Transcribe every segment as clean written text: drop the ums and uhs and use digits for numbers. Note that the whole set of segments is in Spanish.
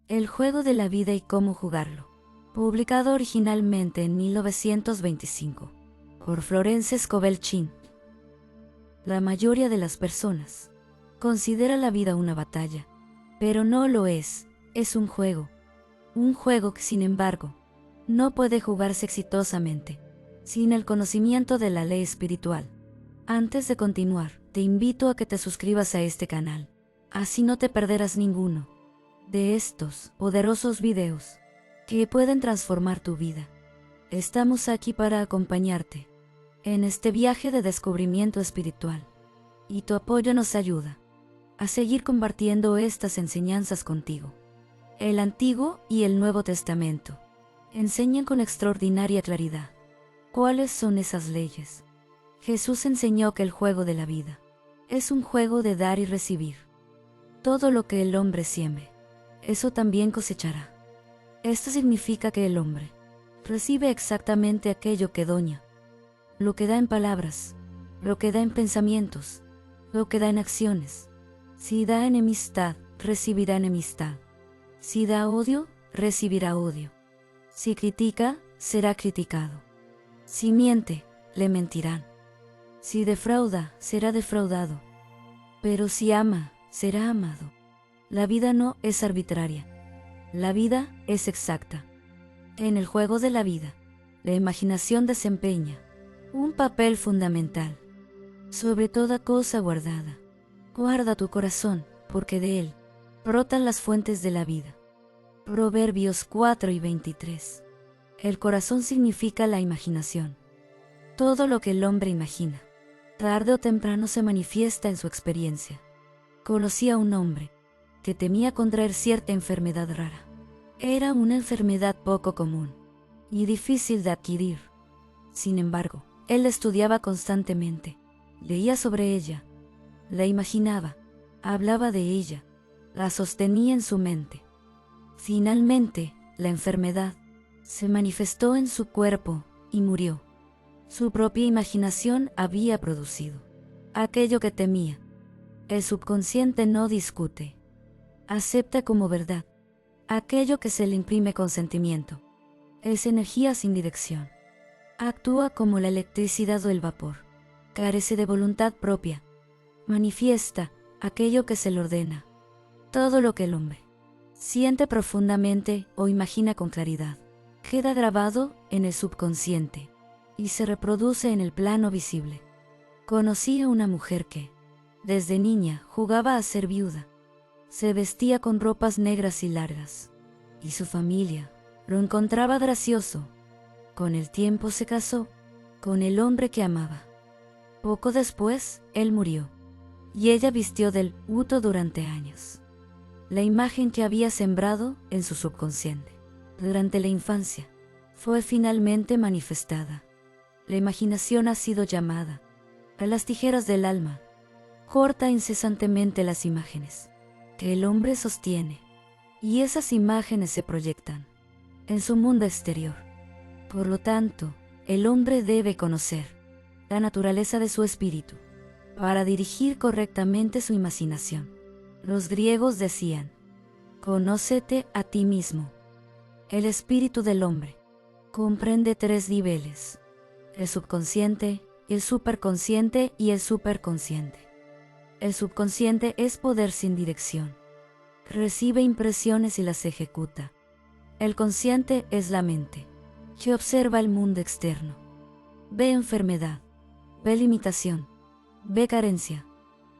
El juego de la vida y cómo jugarlo. Publicado originalmente en 1925 por Florence Scovel Chin. La mayoría de las personas considera la vida una batalla, pero no lo es un juego. Un juego que, sin embargo, no puede jugarse exitosamente sin el conocimiento de la ley espiritual. Antes de continuar, te invito a que te suscribas a este canal, así no te perderás ninguno de estos poderosos videos que pueden transformar tu vida. Estamos aquí para acompañarte en este viaje de descubrimiento espiritual, y tu apoyo nos ayuda a seguir compartiendo estas enseñanzas contigo. El Antiguo y el Nuevo Testamento enseñan con extraordinaria claridad cuáles son esas leyes. Jesús enseñó que el juego de la vida es un juego de dar y recibir. Todo lo que el hombre siembre, eso también cosechará. Esto significa que el hombre recibe exactamente aquello que doña, lo que da en palabras, lo que da en pensamientos, lo que da en acciones. Si da enemistad, recibirá enemistad. Si da odio, recibirá odio. Si critica, será criticado. Si miente, le mentirán. Si defrauda, será defraudado. Pero si ama, será amado. La vida no es arbitraria. La vida es exacta. En el juego de la vida, la imaginación desempeña un papel fundamental. Sobre toda cosa guardada, guarda tu corazón, porque de él brotan las fuentes de la vida. Proverbios 4:23. El corazón significa la imaginación. Todo lo que el hombre imagina, tarde o temprano se manifiesta en su experiencia. Conocí a un hombre que temía contraer cierta enfermedad rara. Era una enfermedad poco común y difícil de adquirir. Sin embargo, él la estudiaba constantemente, leía sobre ella, la imaginaba, hablaba de ella, la sostenía en su mente. Finalmente, la enfermedad se manifestó en su cuerpo y murió. Su propia imaginación había producido aquello que temía. El subconsciente no discute, acepta como verdad aquello que se le imprime con sentimiento. Es energía sin dirección. Actúa como la electricidad o el vapor. Carece de voluntad propia. Manifiesta aquello que se le ordena. Todo lo que el hombre siente profundamente o imagina con claridad queda grabado en el subconsciente y se reproduce en el plano visible. Conocí a una mujer que, desde niña, jugaba a ser viuda. Se vestía con ropas negras y largas, y su familia lo encontraba gracioso. Con el tiempo se casó con el hombre que amaba. Poco después, él murió, y ella vistió del luto durante años. La imagen que había sembrado en su subconsciente durante la infancia fue finalmente manifestada. La imaginación ha sido llamada a las tijeras del alma. Corta incesantemente las imágenes que el hombre sostiene, y esas imágenes se proyectan en su mundo exterior. Por lo tanto, el hombre debe conocer la naturaleza de su espíritu para dirigir correctamente su imaginación. Los griegos decían: conócete a ti mismo. El espíritu del hombre comprende 3 niveles: el subconsciente, el superconsciente y el superconsciente. El subconsciente es poder sin dirección. Recibe impresiones y las ejecuta. El consciente es la mente, que observa el mundo externo. Ve enfermedad, ve limitación, ve carencia,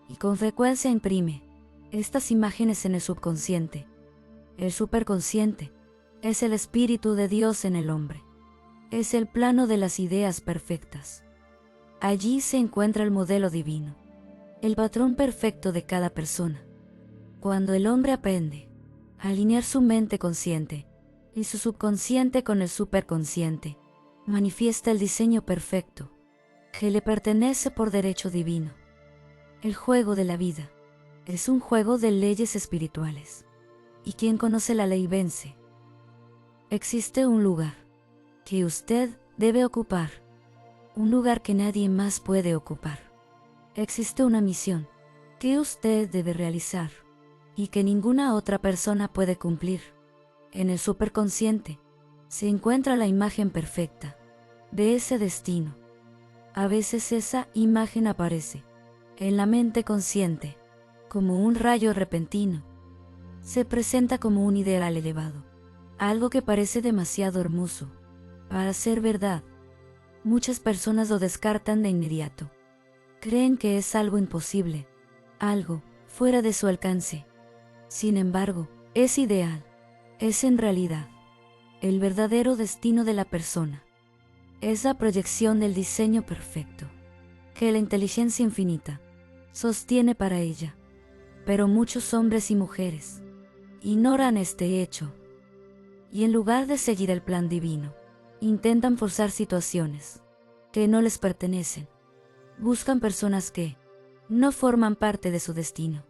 y con frecuencia imprime estas imágenes en el subconsciente. El superconsciente es el Espíritu de Dios en el hombre. Es el plano de las ideas perfectas. Allí se encuentra el modelo divino, el patrón perfecto de cada persona. Cuando el hombre aprende a alinear su mente consciente y su subconsciente con el superconsciente, manifiesta el diseño perfecto que le pertenece por derecho divino. El juego de la vida es un juego de leyes espirituales, y quien conoce la ley vence. Existe un lugar que usted debe ocupar, un lugar que nadie más puede ocupar. Existe una misión que usted debe realizar y que ninguna otra persona puede cumplir. En el superconsciente se encuentra la imagen perfecta de ese destino. A veces esa imagen aparece en la mente consciente como un rayo repentino. Se presenta como un ideal elevado, algo que parece demasiado hermoso para ser verdad. Muchas personas lo descartan de inmediato. Creen que es algo imposible, algo fuera de su alcance. Sin embargo, es ideal. Es en realidad el verdadero destino de la persona. Es la proyección del diseño perfecto que la inteligencia infinita sostiene para ella. Pero muchos hombres y mujeres ignoran este hecho y en lugar de seguir el plan divino, intentan forzar situaciones que no les pertenecen. Buscan personas que no forman parte de su destino.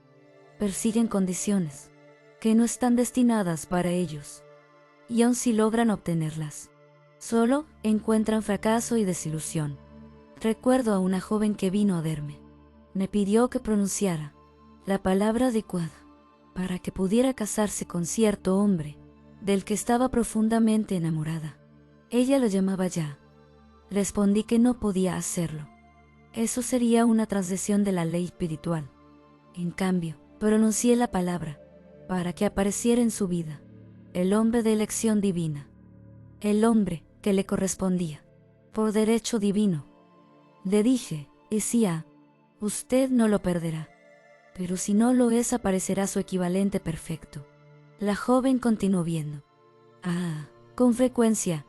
Persiguen condiciones que no están destinadas para ellos. Y aun si logran obtenerlas, solo encuentran fracaso y desilusión. Recuerdo a una joven que vino a verme. Me pidió que pronunciara la palabra adecuada para que pudiera casarse con cierto hombre del que estaba profundamente enamorada. Ella lo llamaba ya. Respondí que no podía hacerlo. Eso sería una transgresión de la ley espiritual. En cambio, pronuncié la palabra para que apareciera en su vida el hombre de elección divina, el hombre que le correspondía por derecho divino. Le dije, decía, usted no lo perderá, pero si no lo es aparecerá su equivalente perfecto. La joven continuó viendo. Con frecuencia.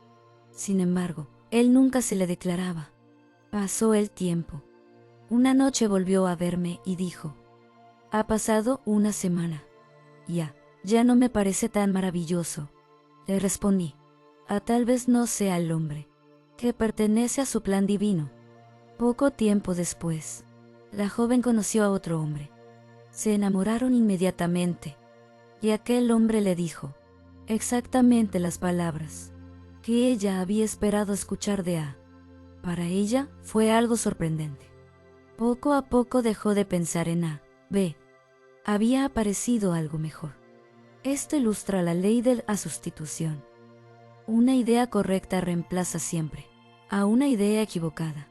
Sin embargo, él nunca se le declaraba. Pasó el tiempo. Una noche volvió a verme y dijo, ha pasado una semana. Ya no me parece tan maravilloso. Le respondí, tal vez no sea el hombre que pertenece a su plan divino. Poco tiempo después, la joven conoció a otro hombre. Se enamoraron inmediatamente, y aquel hombre le dijo exactamente las palabras que ella había esperado escuchar de A. Para ella fue algo sorprendente. Poco a poco dejó de pensar en A. B. Había aparecido algo mejor. Esto ilustra la ley de la sustitución. Una idea correcta reemplaza siempre a una idea equivocada.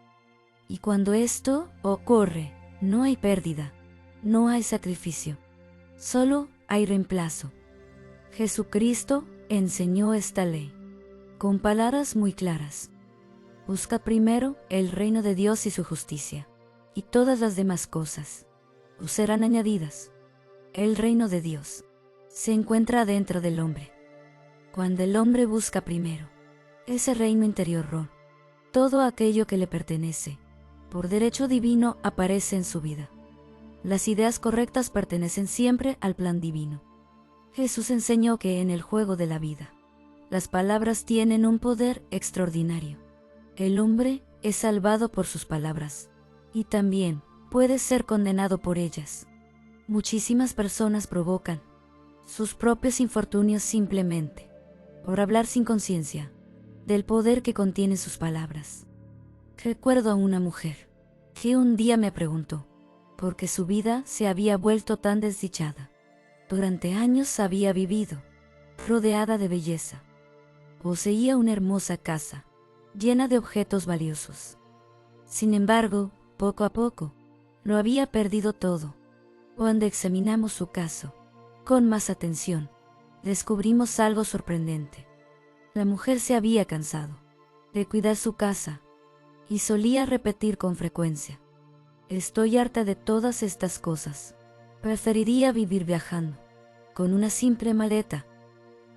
Y cuando esto ocurre, no hay pérdida, no hay sacrificio, solo hay reemplazo. Jesucristo enseñó esta ley con palabras muy claras. Busca primero el reino de Dios y su justicia, y todas las demás cosas os serán añadidas. El reino de Dios se encuentra dentro del hombre. Cuando el hombre busca primero ese reino interior, todo aquello que le pertenece por derecho divino aparece en su vida. Las ideas correctas pertenecen siempre al plan divino. Jesús enseñó que en el juego de la vida, las palabras tienen un poder extraordinario. El hombre es salvado por sus palabras y también puede ser condenado por ellas. Muchísimas personas provocan sus propios infortunios simplemente por hablar sin conciencia del poder que contienen sus palabras. Recuerdo a una mujer que un día me preguntó por qué su vida se había vuelto tan desdichada. Durante años había vivido rodeada de belleza. Poseía una hermosa casa llena de objetos valiosos. Sin embargo, poco a poco, lo había perdido todo. Cuando examinamos su caso con más atención, descubrimos algo sorprendente. La mujer se había cansado de cuidar su casa y solía repetir con frecuencia: estoy harta de todas estas cosas. Preferiría vivir viajando con una simple maleta.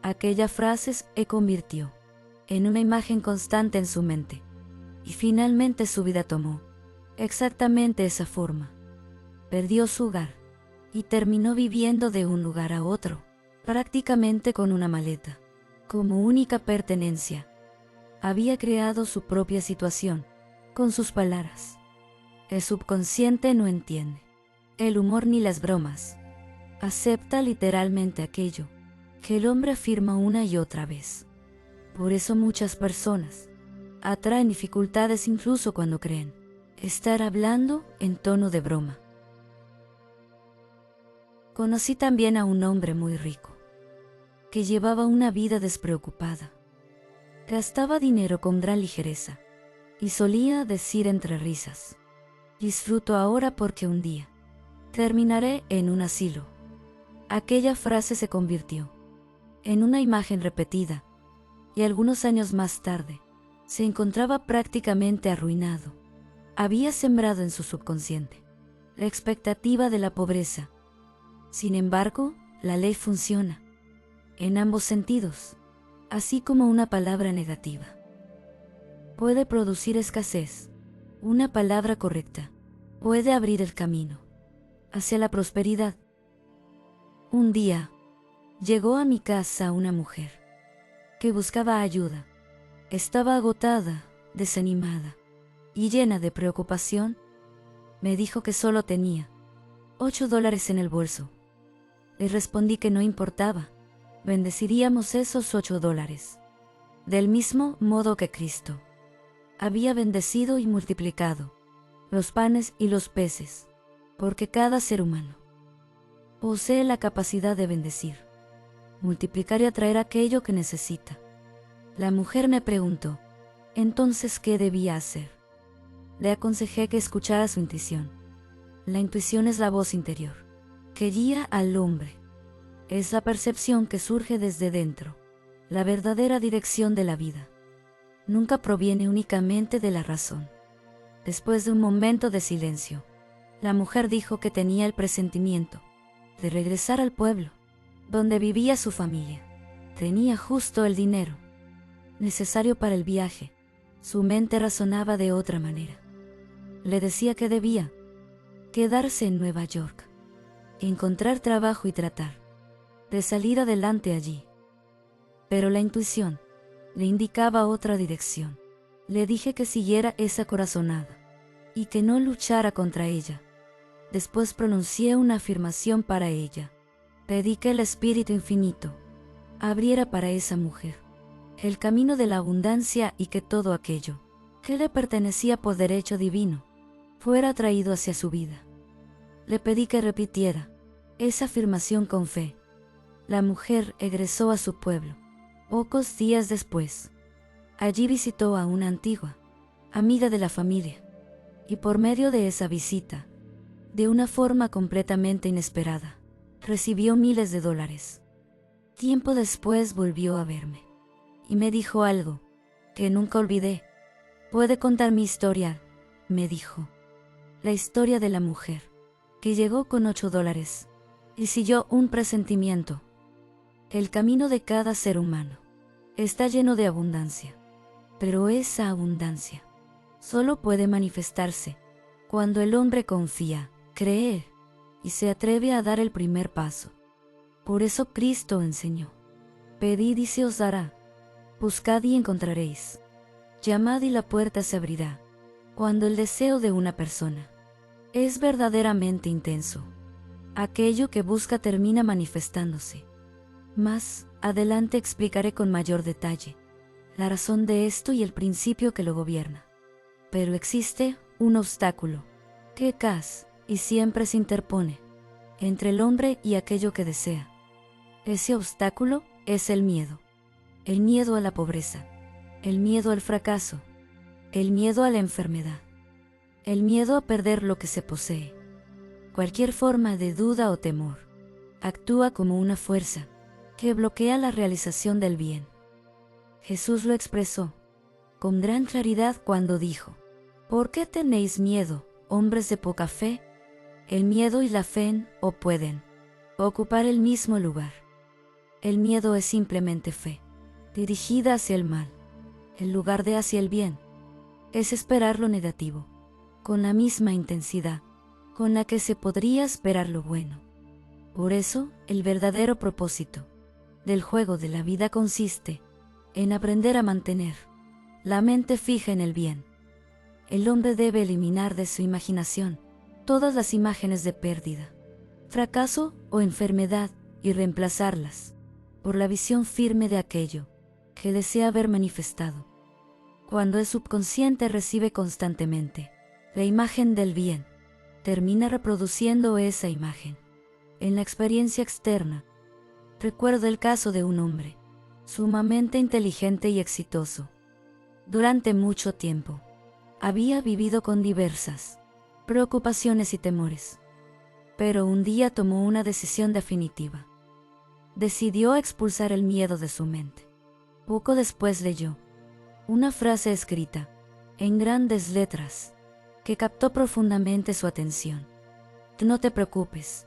Aquella frase se convirtió en una imagen constante en su mente, y finalmente su vida tomó exactamente esa forma. Perdió su hogar y terminó viviendo de un lugar a otro, prácticamente con una maleta como única pertenencia. Había creado su propia situación con sus palabras. El subconsciente no entiende el humor ni las bromas. Acepta literalmente aquello que el hombre afirma una y otra vez. Por eso muchas personas atraen dificultades incluso cuando creen estar hablando en tono de broma. Conocí también a un hombre muy rico. que llevaba una vida despreocupada. Gastaba dinero con gran ligereza y solía decir entre risas: disfruto ahora porque un día terminaré en un asilo. Aquella frase se convirtió en una imagen repetida y algunos años más tarde se encontraba prácticamente arruinado. Había sembrado en su subconsciente la expectativa de la pobreza. Sin embargo, la ley funciona en ambos sentidos, así como una palabra negativa puede producir escasez. Una palabra correcta puede abrir el camino hacia la prosperidad. Un día, llegó a mi casa una mujer que buscaba ayuda. Estaba agotada, desanimada y llena de preocupación. Me dijo que solo tenía $8 en el bolso. Le respondí que no importaba, bendeciríamos esos $8, del mismo modo que Cristo había bendecido y multiplicado los panes y los peces, porque cada ser humano posee la capacidad de bendecir, multiplicar y atraer aquello que necesita. La mujer me preguntó, entonces, ¿qué debía hacer? Le aconsejé que escuchara su intuición. La intuición es la voz interior que guía al hombre. Es la percepción que surge desde dentro, la verdadera dirección de la vida. Nunca proviene únicamente de la razón. Después de un momento de silencio, la mujer dijo que tenía el presentimiento de regresar al pueblo donde vivía su familia. Tenía justo el dinero necesario para el viaje. Su mente razonaba de otra manera. Le decía que debía quedarse en Nueva York, encontrar trabajo y tratar de salir adelante allí. Pero la intuición le indicaba otra dirección. Le dije que siguiera esa corazonada y que no luchara contra ella. Después pronuncié una afirmación para ella. Pedí que el Espíritu Infinito abriera para esa mujer el camino de la abundancia y que todo aquello que le pertenecía por derecho divino fuera traído hacia su vida. Le pedí que repitiera esa afirmación con fe. La mujer egresó a su pueblo. Pocos días después, allí visitó a una antigua amiga de la familia, y por medio de esa visita, de una forma completamente inesperada, recibió miles de dólares. Tiempo después volvió a verme y me dijo algo que nunca olvidé. «¿Puede contar mi historia?», me dijo. La historia de la mujer que llegó con $8 y siguió un presentimiento. El camino de cada ser humano está lleno de abundancia, pero esa abundancia solo puede manifestarse cuando el hombre confía, cree y se atreve a dar el primer paso. Por eso Cristo enseñó: pedid y se os dará, buscad y encontraréis, llamad y la puerta se abrirá. Cuando el deseo de una persona es verdaderamente intenso, aquello que busca termina manifestándose. Más adelante explicaré con mayor detalle la razón de esto y el principio que lo gobierna. Pero existe un obstáculo que casi y siempre se interpone entre el hombre y aquello que desea. Ese obstáculo es el miedo a la pobreza, el miedo al fracaso, el miedo a la enfermedad, el miedo a perder lo que se posee. Cualquier forma de duda o temor actúa como una fuerza que bloquea la realización del bien. Jesús lo expresó con gran claridad cuando dijo: ¿por qué tenéis miedo, hombres de poca fe? El miedo y la fe no pueden ocupar el mismo lugar. El miedo es simplemente fe dirigida hacia el mal, en lugar de hacia el bien. Es esperar lo negativo con la misma intensidad con la que se podría esperar lo bueno. Por eso, el verdadero propósito del juego de la vida consiste en aprender a mantener la mente fija en el bien. El hombre debe eliminar de su imaginación todas las imágenes de pérdida, fracaso o enfermedad y reemplazarlas por la visión firme de aquello que desea ver manifestado. Cuando el subconsciente recibe constantemente la imagen del bien, termina reproduciendo esa imagen en la experiencia externa. Recuerdo el caso de un hombre, sumamente inteligente y exitoso. Durante mucho tiempo, había vivido con diversas preocupaciones y temores, pero un día tomó una decisión definitiva. Decidió expulsar el miedo de su mente. Poco después leyó una frase escrita en grandes letras que captó profundamente su atención. No te preocupes.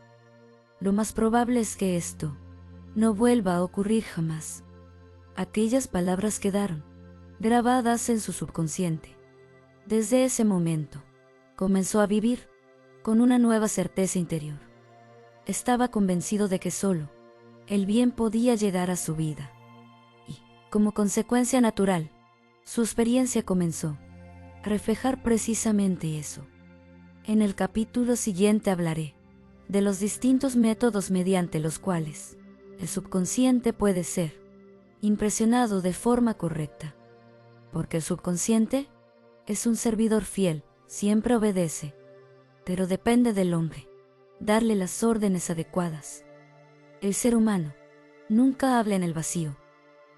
Lo más probable es que esto no vuelva a ocurrir jamás. Aquellas palabras quedaron grabadas en su subconsciente. Desde ese momento, comenzó a vivir con una nueva certeza interior. Estaba convencido de que solo el bien podía llegar a su vida. Y, como consecuencia natural, su experiencia comenzó a reflejar precisamente eso. En el capítulo siguiente hablaré de los distintos métodos mediante los cuales el subconsciente puede ser impresionado de forma correcta. Porque el subconsciente es un servidor fiel, siempre obedece, pero depende del hombre darle las órdenes adecuadas. El ser humano nunca habla en el vacío.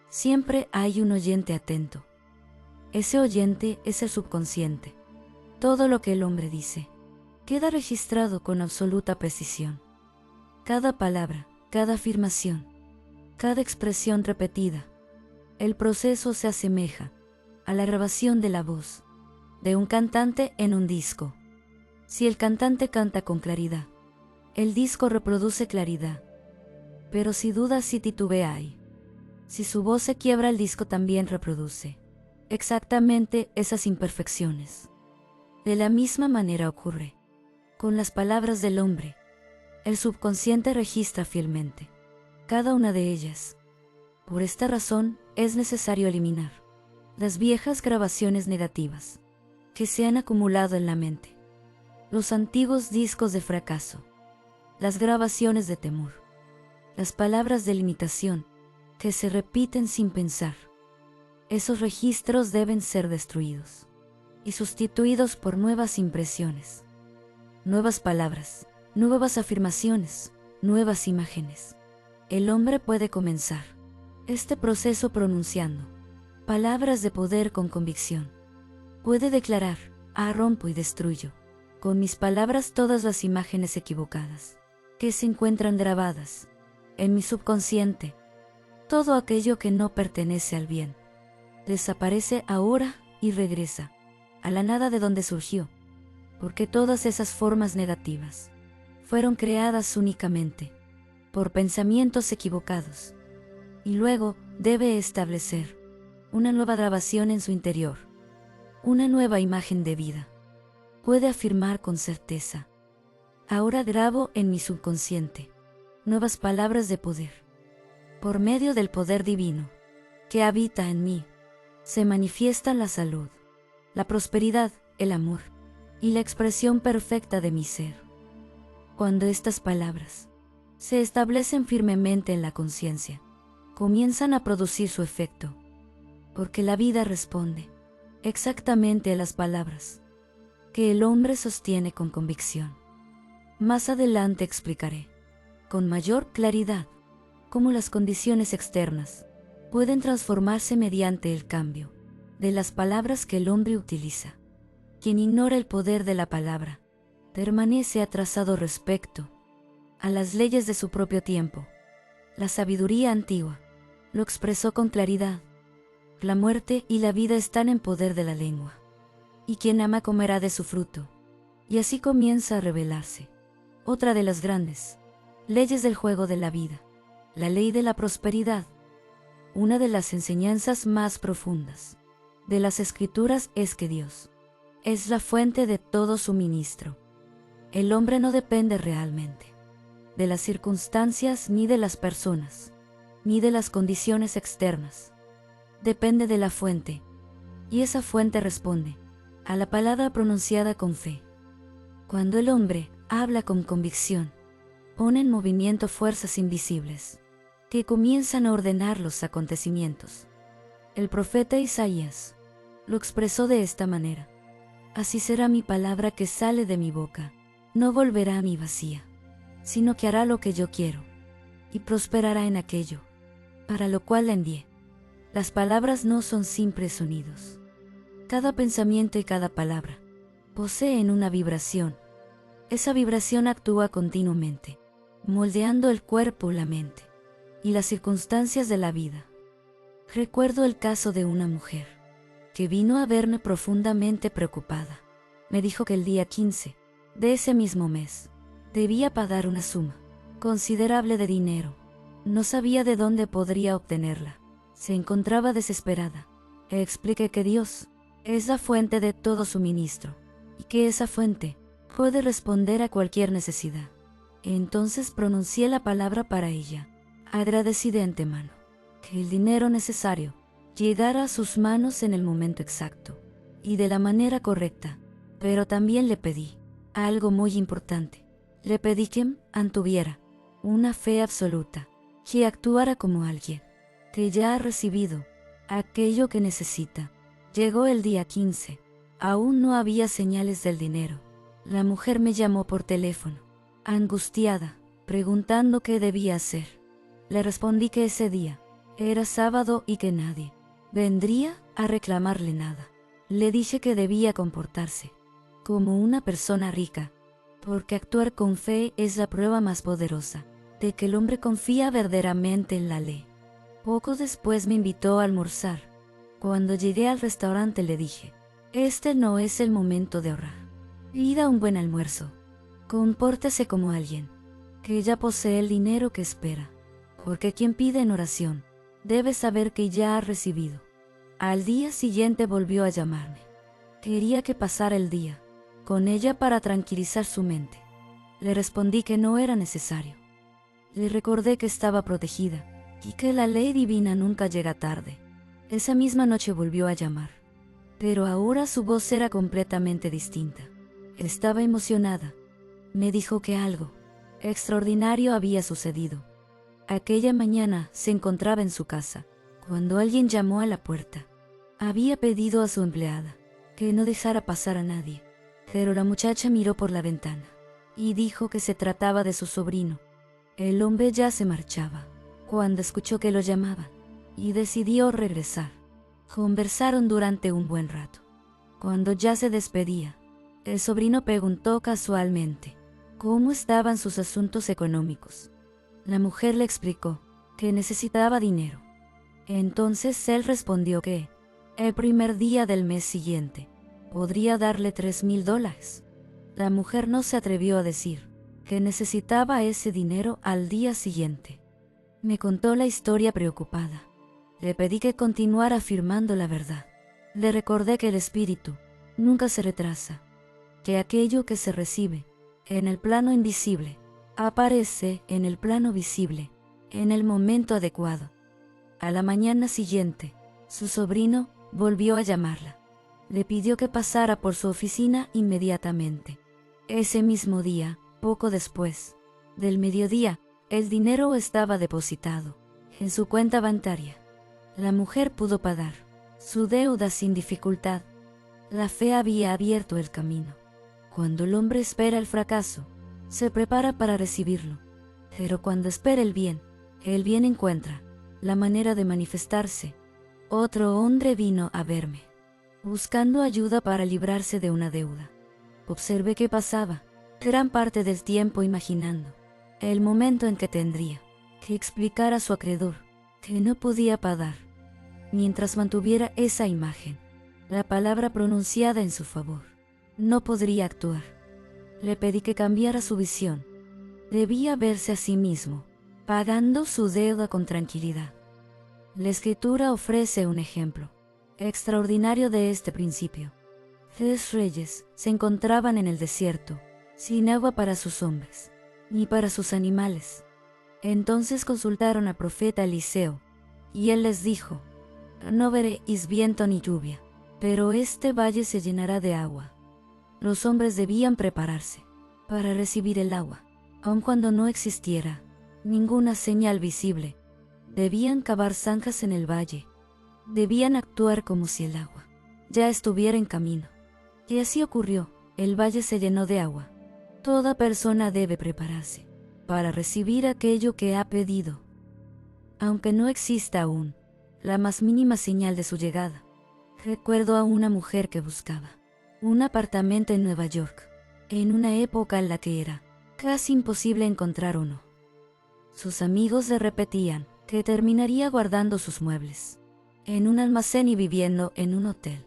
Siempre hay un oyente atento. Ese oyente es el subconsciente. Todo lo que el hombre dice queda registrado con absoluta precisión. Cada palabra, cada afirmación, cada expresión repetida. El proceso se asemeja a la grabación de la voz de un cantante en un disco. Si el cantante canta con claridad, el disco reproduce claridad. Pero si duda, si titubea ahí, si su voz se quiebra, el disco también reproduce exactamente esas imperfecciones. De la misma manera ocurre con las palabras del hombre. El subconsciente registra fielmente cada una de ellas. Por esta razón, es necesario eliminar las viejas grabaciones negativas que se han acumulado en la mente, los antiguos discos de fracaso, las grabaciones de temor, las palabras de limitación que se repiten sin pensar. Esos registros deben ser destruidos y sustituidos por nuevas impresiones, nuevas palabras, nuevas afirmaciones, nuevas imágenes. El hombre puede comenzar este proceso pronunciando palabras de poder con convicción. Puede declarar: rompo y destruyo con mis palabras todas las imágenes equivocadas que se encuentran grabadas en mi subconsciente. Todo aquello que no pertenece al bien desaparece ahora y regresa a la nada de donde surgió, porque todas esas formas negativas fueron creadas únicamente por pensamientos equivocados, y luego debe establecer una nueva grabación en su interior, una nueva imagen de vida. Puede afirmar con certeza: ahora grabo en mi subconsciente nuevas palabras de poder. Por medio del poder divino que habita en mí, se manifiesta la salud, la prosperidad, el amor y la expresión perfecta de mi ser. Cuando estas palabras se establecen firmemente en la conciencia, comienzan a producir su efecto, porque la vida responde exactamente a las palabras que el hombre sostiene con convicción. Más adelante explicaré con mayor claridad cómo las condiciones externas pueden transformarse mediante el cambio de las palabras que el hombre utiliza. Quien ignora el poder de la palabra permanece atrasado respecto a las leyes de su propio tiempo. La sabiduría antigua lo expresó con claridad: la muerte y la vida están en poder de la lengua, y quien ama comerá de su fruto. Y así comienza a revelarse otra de las grandes leyes del juego de la vida, la ley de la prosperidad. Una de las enseñanzas más profundas de las Escrituras es que Dios es la fuente de todo suministro. El hombre no depende realmente de las circunstancias, ni de las personas, ni de las condiciones externas. Depende de la fuente, y esa fuente responde a la palabra pronunciada con fe. Cuando el hombre habla con convicción, pone en movimiento fuerzas invisibles que comienzan a ordenar los acontecimientos. El profeta Isaías lo expresó de esta manera: así será mi palabra que sale de mi boca, no volverá a mí vacía, sino que hará lo que yo quiero y prosperará en aquello para lo cual la envié. Las palabras no son simples sonidos. Cada pensamiento y cada palabra poseen una vibración. Esa vibración actúa continuamente, moldeando el cuerpo, la mente y las circunstancias de la vida. Recuerdo el caso de una mujer que vino a verme profundamente preocupada. Me dijo que el día 15 de ese mismo mes debía pagar una suma considerable de dinero. No sabía de dónde podría obtenerla. Se encontraba desesperada. Le expliqué que Dios es la fuente de todo suministro y que esa fuente puede responder a cualquier necesidad. Entonces pronuncié la palabra para ella, agradecida de antemano, que el dinero necesario llegara a sus manos en el momento exacto y de la manera correcta. Pero también le pedí algo muy importante. Le pedí que mantuviera una fe absoluta, que actuara como alguien que ya ha recibido aquello que necesita. Llegó el día 15. Aún no había señales del dinero. La mujer me llamó por teléfono, angustiada, preguntando qué debía hacer. Le respondí que ese día era sábado y que nadie vendría a reclamarle nada. Le dije que debía comportarse como una persona rica, porque actuar con fe es la prueba más poderosa de que el hombre confía verdaderamente en la ley. Poco después me invitó a almorzar. Cuando llegué al restaurante le dije: este no es el momento de ahorrar. Pida un buen almuerzo. Compórtese como alguien que ya posee el dinero que espera, porque quien pide en oración debe saber que ya ha recibido. Al día siguiente volvió a llamarme. Quería que pasara el día con ella para tranquilizar su mente. Le respondí que no era necesario. Le recordé que estaba protegida y que la ley divina nunca llega tarde. Esa misma noche volvió a llamar, pero ahora su voz era completamente distinta. Estaba emocionada. Me dijo que algo extraordinario había sucedido. Aquella mañana se encontraba en su casa cuando alguien llamó a la puerta. Había pedido a su empleada que no dejara pasar a nadie, pero la muchacha miró por la ventana y dijo que se trataba de su sobrino. El hombre ya se marchaba cuando escuchó que lo llamaban y decidió regresar. Conversaron durante un buen rato. Cuando ya se despedía, el sobrino preguntó casualmente cómo estaban sus asuntos económicos. La mujer le explicó que necesitaba dinero. Entonces él respondió que el primer día del mes siguiente podría darle $3,000. La mujer no se atrevió a decir que necesitaba ese dinero al día siguiente. Me contó la historia preocupada. Le pedí que continuara afirmando la verdad. Le recordé que el espíritu nunca se retrasa, que aquello que se recibe en el plano invisible aparece en el plano visible en el momento adecuado. A la mañana siguiente, su sobrino volvió a llamarla. Le pidió que pasara por su oficina inmediatamente. Ese mismo día, poco después del mediodía, el dinero estaba depositado en su cuenta bancaria. La mujer pudo pagar su deuda sin dificultad. La fe había abierto el camino. Cuando el hombre espera el fracaso, se prepara para recibirlo. Pero cuando espera el bien encuentra la manera de manifestarse. Otro hombre vino a verme, buscando ayuda para librarse de una deuda. Observé que pasaba gran parte del tiempo imaginando el momento en que tendría que explicar a su acreedor que no podía pagar. Mientras mantuviera esa imagen, la palabra pronunciada en su favor, no podría actuar. Le pedí que cambiara su visión. Debía verse a sí mismo, pagando su deuda con tranquilidad. La Escritura ofrece un ejemplo extraordinario de este principio. 3 reyes se encontraban en el desierto, sin agua para sus hombres, ni para sus animales. Entonces consultaron al profeta Eliseo, y él les dijo: no veréis viento ni lluvia, pero este valle se llenará de agua. Los hombres debían prepararse para recibir el agua, aun cuando no existiera ninguna señal visible. Debían cavar zanjas en el valle. Debían actuar como si el agua ya estuviera en camino. Y así ocurrió. El valle se llenó de agua. Toda persona debe prepararse para recibir aquello que ha pedido, aunque no exista aún la más mínima señal de su llegada. Recuerdo a una mujer que buscaba un apartamento en Nueva York, en una época en la que era casi imposible encontrar uno. Sus amigos le repetían que terminaría guardando sus muebles en un almacén y viviendo en un hotel.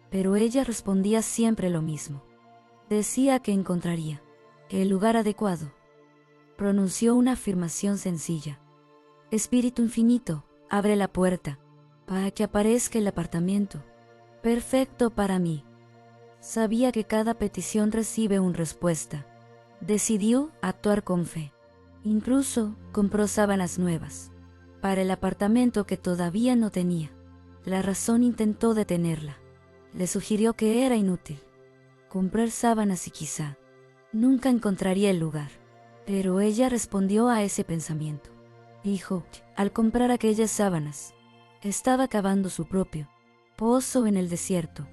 Pero ella respondía siempre lo mismo. Decía que encontraría el lugar adecuado. Pronunció una afirmación sencilla: Espíritu Infinito, abre la puerta para que aparezca el apartamento perfecto para mí. Sabía que cada petición recibe una respuesta. Decidió actuar con fe. Incluso compró sábanas nuevas para el apartamento que todavía no tenía. La razón intentó detenerla. Le sugirió que era inútil comprar sábanas y quizá nunca encontraría el lugar. Pero ella respondió a ese pensamiento. Dijo, al comprar aquellas sábanas, estaba cavando su propio pozo en el desierto.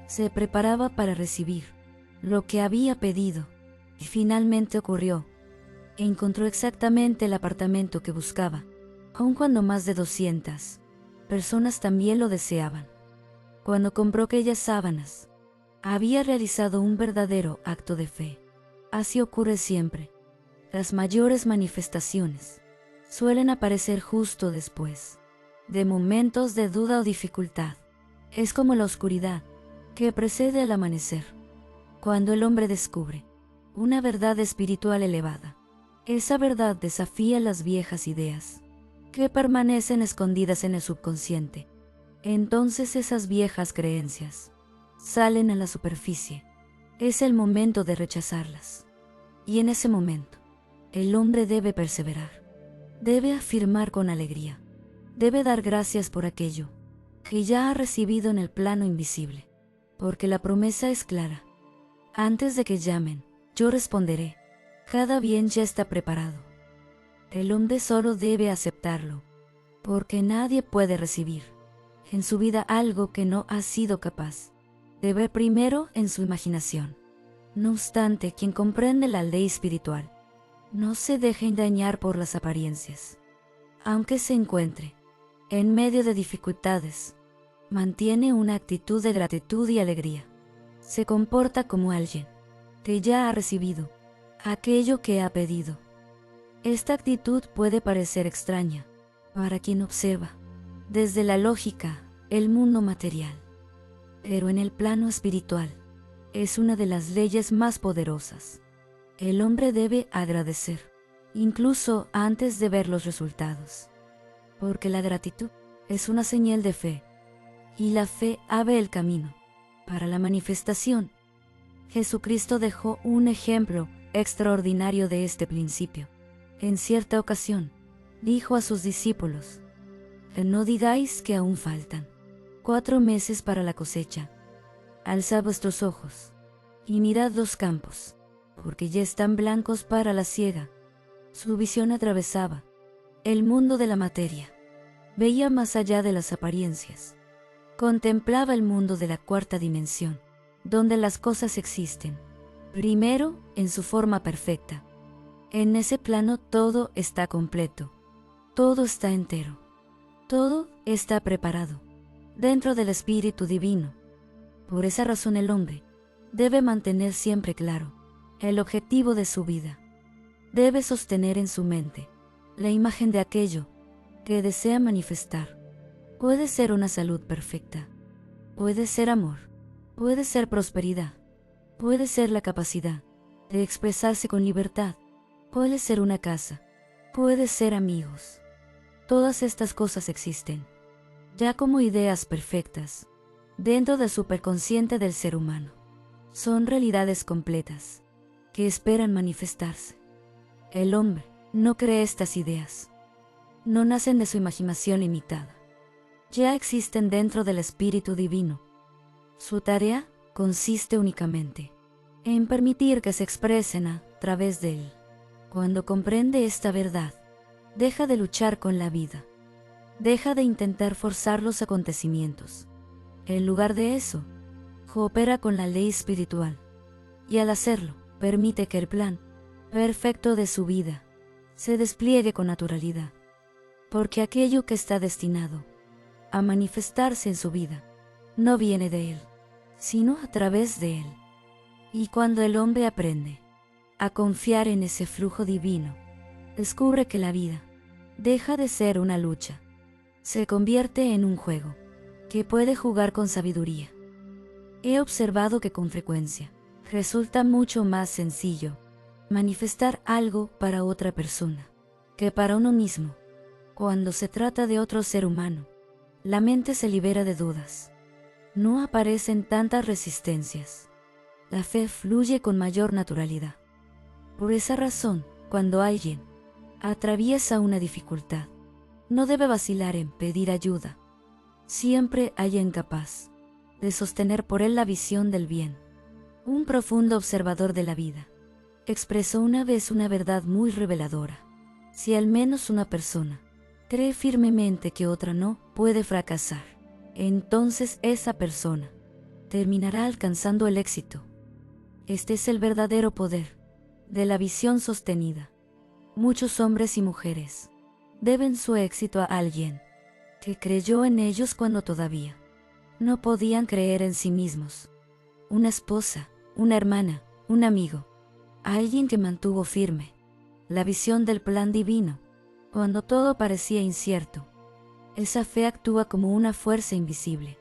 Se preparaba para recibir lo que había pedido. Y finalmente ocurrió. Encontró exactamente el apartamento que buscaba, aun cuando más de 200 personas también lo deseaban. Cuando compró aquellas sábanas, había realizado un verdadero acto de fe. Así ocurre siempre. Las mayores manifestaciones suelen aparecer justo después de momentos de duda o dificultad. Es como la oscuridad que precede al amanecer. Cuando el hombre descubre una verdad espiritual elevada, esa verdad desafía las viejas ideas que permanecen escondidas en el subconsciente. Entonces esas viejas creencias salen a la superficie. Es el momento de rechazarlas. Y en ese momento, el hombre debe perseverar. Debe afirmar con alegría. Debe dar gracias por aquello que ya ha recibido en el plano invisible. Porque la promesa es clara. Antes de que llamen, yo responderé. Cada bien ya está preparado. El hombre solo debe aceptarlo, porque nadie puede recibir en su vida algo que no ha sido capaz de ver primero en su imaginación. No obstante, quien comprende la ley espiritual no se deja engañar por las apariencias. Aunque se encuentre en medio de dificultades, mantiene una actitud de gratitud y alegría. Se comporta como alguien que ya ha recibido aquello que ha pedido. Esta actitud puede parecer extraña para quien observa desde la lógica el mundo material, pero en el plano espiritual es una de las leyes más poderosas. El hombre debe agradecer, incluso antes de ver los resultados, porque la gratitud es una señal de fe, y la fe abre el camino para la manifestación. Jesucristo dejó un ejemplo extraordinario de este principio. En cierta ocasión, dijo a sus discípulos: no digáis que aún faltan 4 meses para la cosecha. Alzad vuestros ojos y mirad los campos, porque ya están blancos para la siega. Su visión atravesaba el mundo de la materia. Veía más allá de las apariencias. Contemplaba el mundo de la cuarta dimensión, donde las cosas existen, primero en su forma perfecta. En ese plano todo está completo, todo está entero, todo está preparado, dentro del Espíritu Divino. Por esa razón el hombre debe mantener siempre claro el objetivo de su vida. Debe sostener en su mente la imagen de aquello que desea manifestar. Puede ser una salud perfecta, puede ser amor, puede ser prosperidad, puede ser la capacidad de expresarse con libertad, puede ser una casa, puede ser amigos. Todas estas cosas existen, ya como ideas perfectas, dentro del superconsciente del ser humano. Son realidades completas, que esperan manifestarse. El hombre no cree estas ideas. No nacen de su imaginación limitada. Ya existen dentro del Espíritu Divino. Su tarea consiste únicamente en permitir que se expresen a través de él. Cuando comprende esta verdad, deja de luchar con la vida. Deja de intentar forzar los acontecimientos. En lugar de eso, coopera con la ley espiritual. Y al hacerlo, permite que el plan perfecto de su vida se despliegue con naturalidad, porque aquello que está destinado a manifestarse en su vida no viene de él, sino a través de él. Y cuando el hombre aprende a confiar en ese flujo divino, descubre que la vida deja de ser una lucha, se convierte en un juego que puede jugar con sabiduría. He observado que con frecuencia resulta mucho más sencillo manifestar algo para otra persona que para uno mismo. Cuando se trata de otro ser humano, la mente se libera de dudas. No aparecen tantas resistencias. La fe fluye con mayor naturalidad. Por esa razón, cuando alguien atraviesa una dificultad, no debe vacilar en pedir ayuda. Siempre hay incapaz de sostener por él la visión del bien. Un profundo observador de la vida expresó una vez una verdad muy reveladora. Si al menos una persona cree firmemente que otra no puede fracasar, entonces esa persona terminará alcanzando el éxito. Este es el verdadero poder de la visión sostenida. Muchos hombres y mujeres deben su éxito a alguien que creyó en ellos cuando todavía no podían creer en sí mismos. Una esposa, una hermana, un amigo, alguien que mantuvo firme la visión del plan divino cuando todo parecía incierto. Esa fe actúa como una fuerza invisible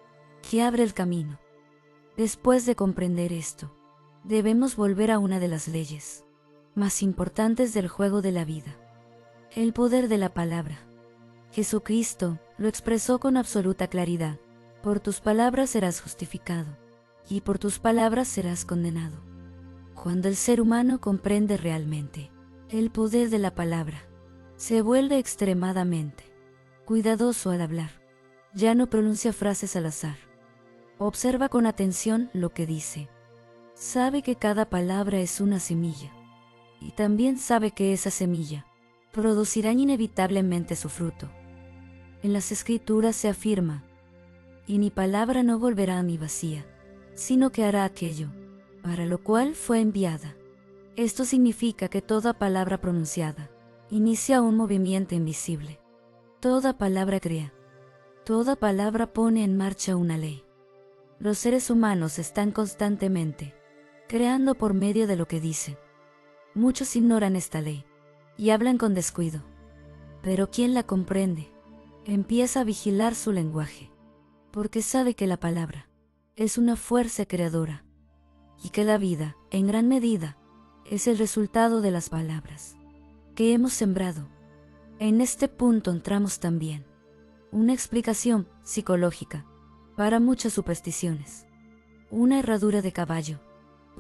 que abre el camino. Después de comprender esto, debemos volver a una de las leyes más importantes del juego de la vida: el poder de la palabra. Jesucristo lo expresó con absoluta claridad: por tus palabras serás justificado, y por tus palabras serás condenado. Cuando el ser humano comprende realmente el poder de la palabra, se vuelve extremadamente cuidadoso al hablar. Ya no pronuncia frases al azar. Observa con atención lo que dice. Sabe que cada palabra es una semilla, y también sabe que esa semilla producirá inevitablemente su fruto. En las Escrituras se afirma: y mi palabra no volverá a mí vacía, sino que hará aquello para lo cual fue enviada. Esto significa que toda palabra pronunciada inicia un movimiento invisible. Toda palabra crea. Toda palabra pone en marcha una ley. Los seres humanos están constantemente creando por medio de lo que dicen. Muchos ignoran esta ley y hablan con descuido. Pero quien la comprende empieza a vigilar su lenguaje, porque sabe que la palabra es una fuerza creadora y que la vida, en gran medida, es el resultado de las palabras que hemos sembrado. En este punto entramos también una explicación psicológica para muchas supersticiones. Una herradura de caballo,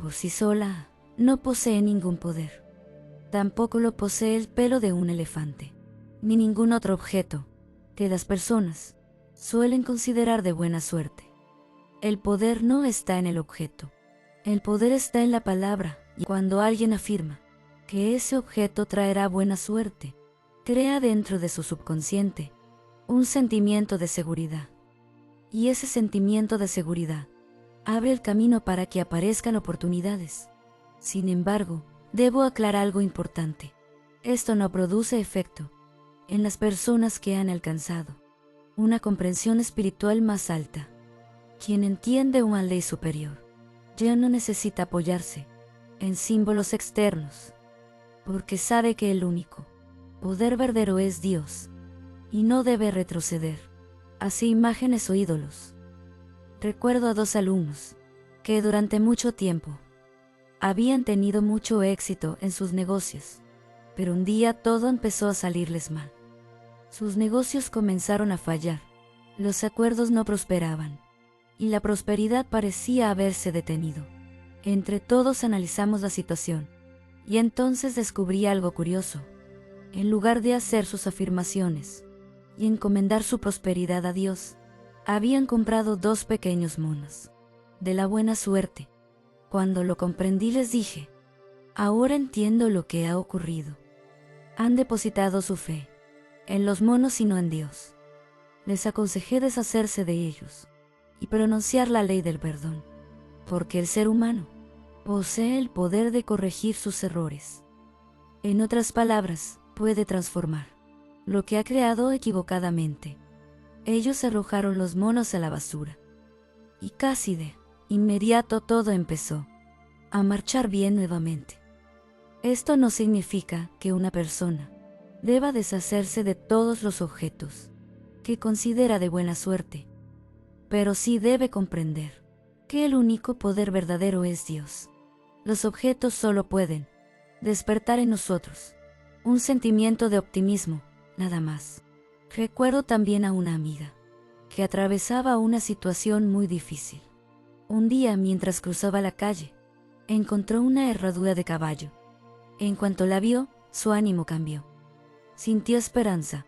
por sí sola, no posee ningún poder. Tampoco lo posee el pelo de un elefante, ni ningún otro objeto que las personas suelen considerar de buena suerte. El poder no está en el objeto. El poder está en la palabra, y cuando alguien afirma que ese objeto traerá buena suerte, crea dentro de su subconsciente un sentimiento de seguridad. Y ese sentimiento de seguridad abre el camino para que aparezcan oportunidades. Sin embargo, debo aclarar algo importante. Esto no produce efecto en las personas que han alcanzado una comprensión espiritual más alta. Quien entiende una ley superior ya no necesita apoyarse en símbolos externos, porque sabe que el único poder verdadero es Dios, y no debe retroceder hacia imágenes o ídolos. Recuerdo a 2 alumnos que durante mucho tiempo habían tenido mucho éxito en sus negocios, pero un día todo empezó a salirles mal. Sus negocios comenzaron a fallar, los acuerdos no prosperaban, y la prosperidad parecía haberse detenido. Entre todos analizamos la situación, y entonces descubrí algo curioso. En lugar de hacer sus afirmaciones y encomendar su prosperidad a Dios, habían comprado 2 pequeños monos de la buena suerte. Cuando lo comprendí les dije: ahora entiendo lo que ha ocurrido. Han depositado su fe en los monos y no en Dios. Les aconsejé deshacerse de ellos y pronunciar la ley del perdón, porque el ser humano posee el poder de corregir sus errores. En otras palabras, puede transformar lo que ha creado equivocadamente. Ellos arrojaron los monos a la basura. Y casi de inmediato todo empezó a marchar bien nuevamente. Esto no significa que una persona deba deshacerse de todos los objetos que considera de buena suerte, pero sí debe comprender que el único poder verdadero es Dios. Los objetos solo pueden despertar en nosotros un sentimiento de optimismo, nada más. Recuerdo también a una amiga que atravesaba una situación muy difícil. Un día, mientras cruzaba la calle, encontró una herradura de caballo. En cuanto la vio, su ánimo cambió. Sintió esperanza.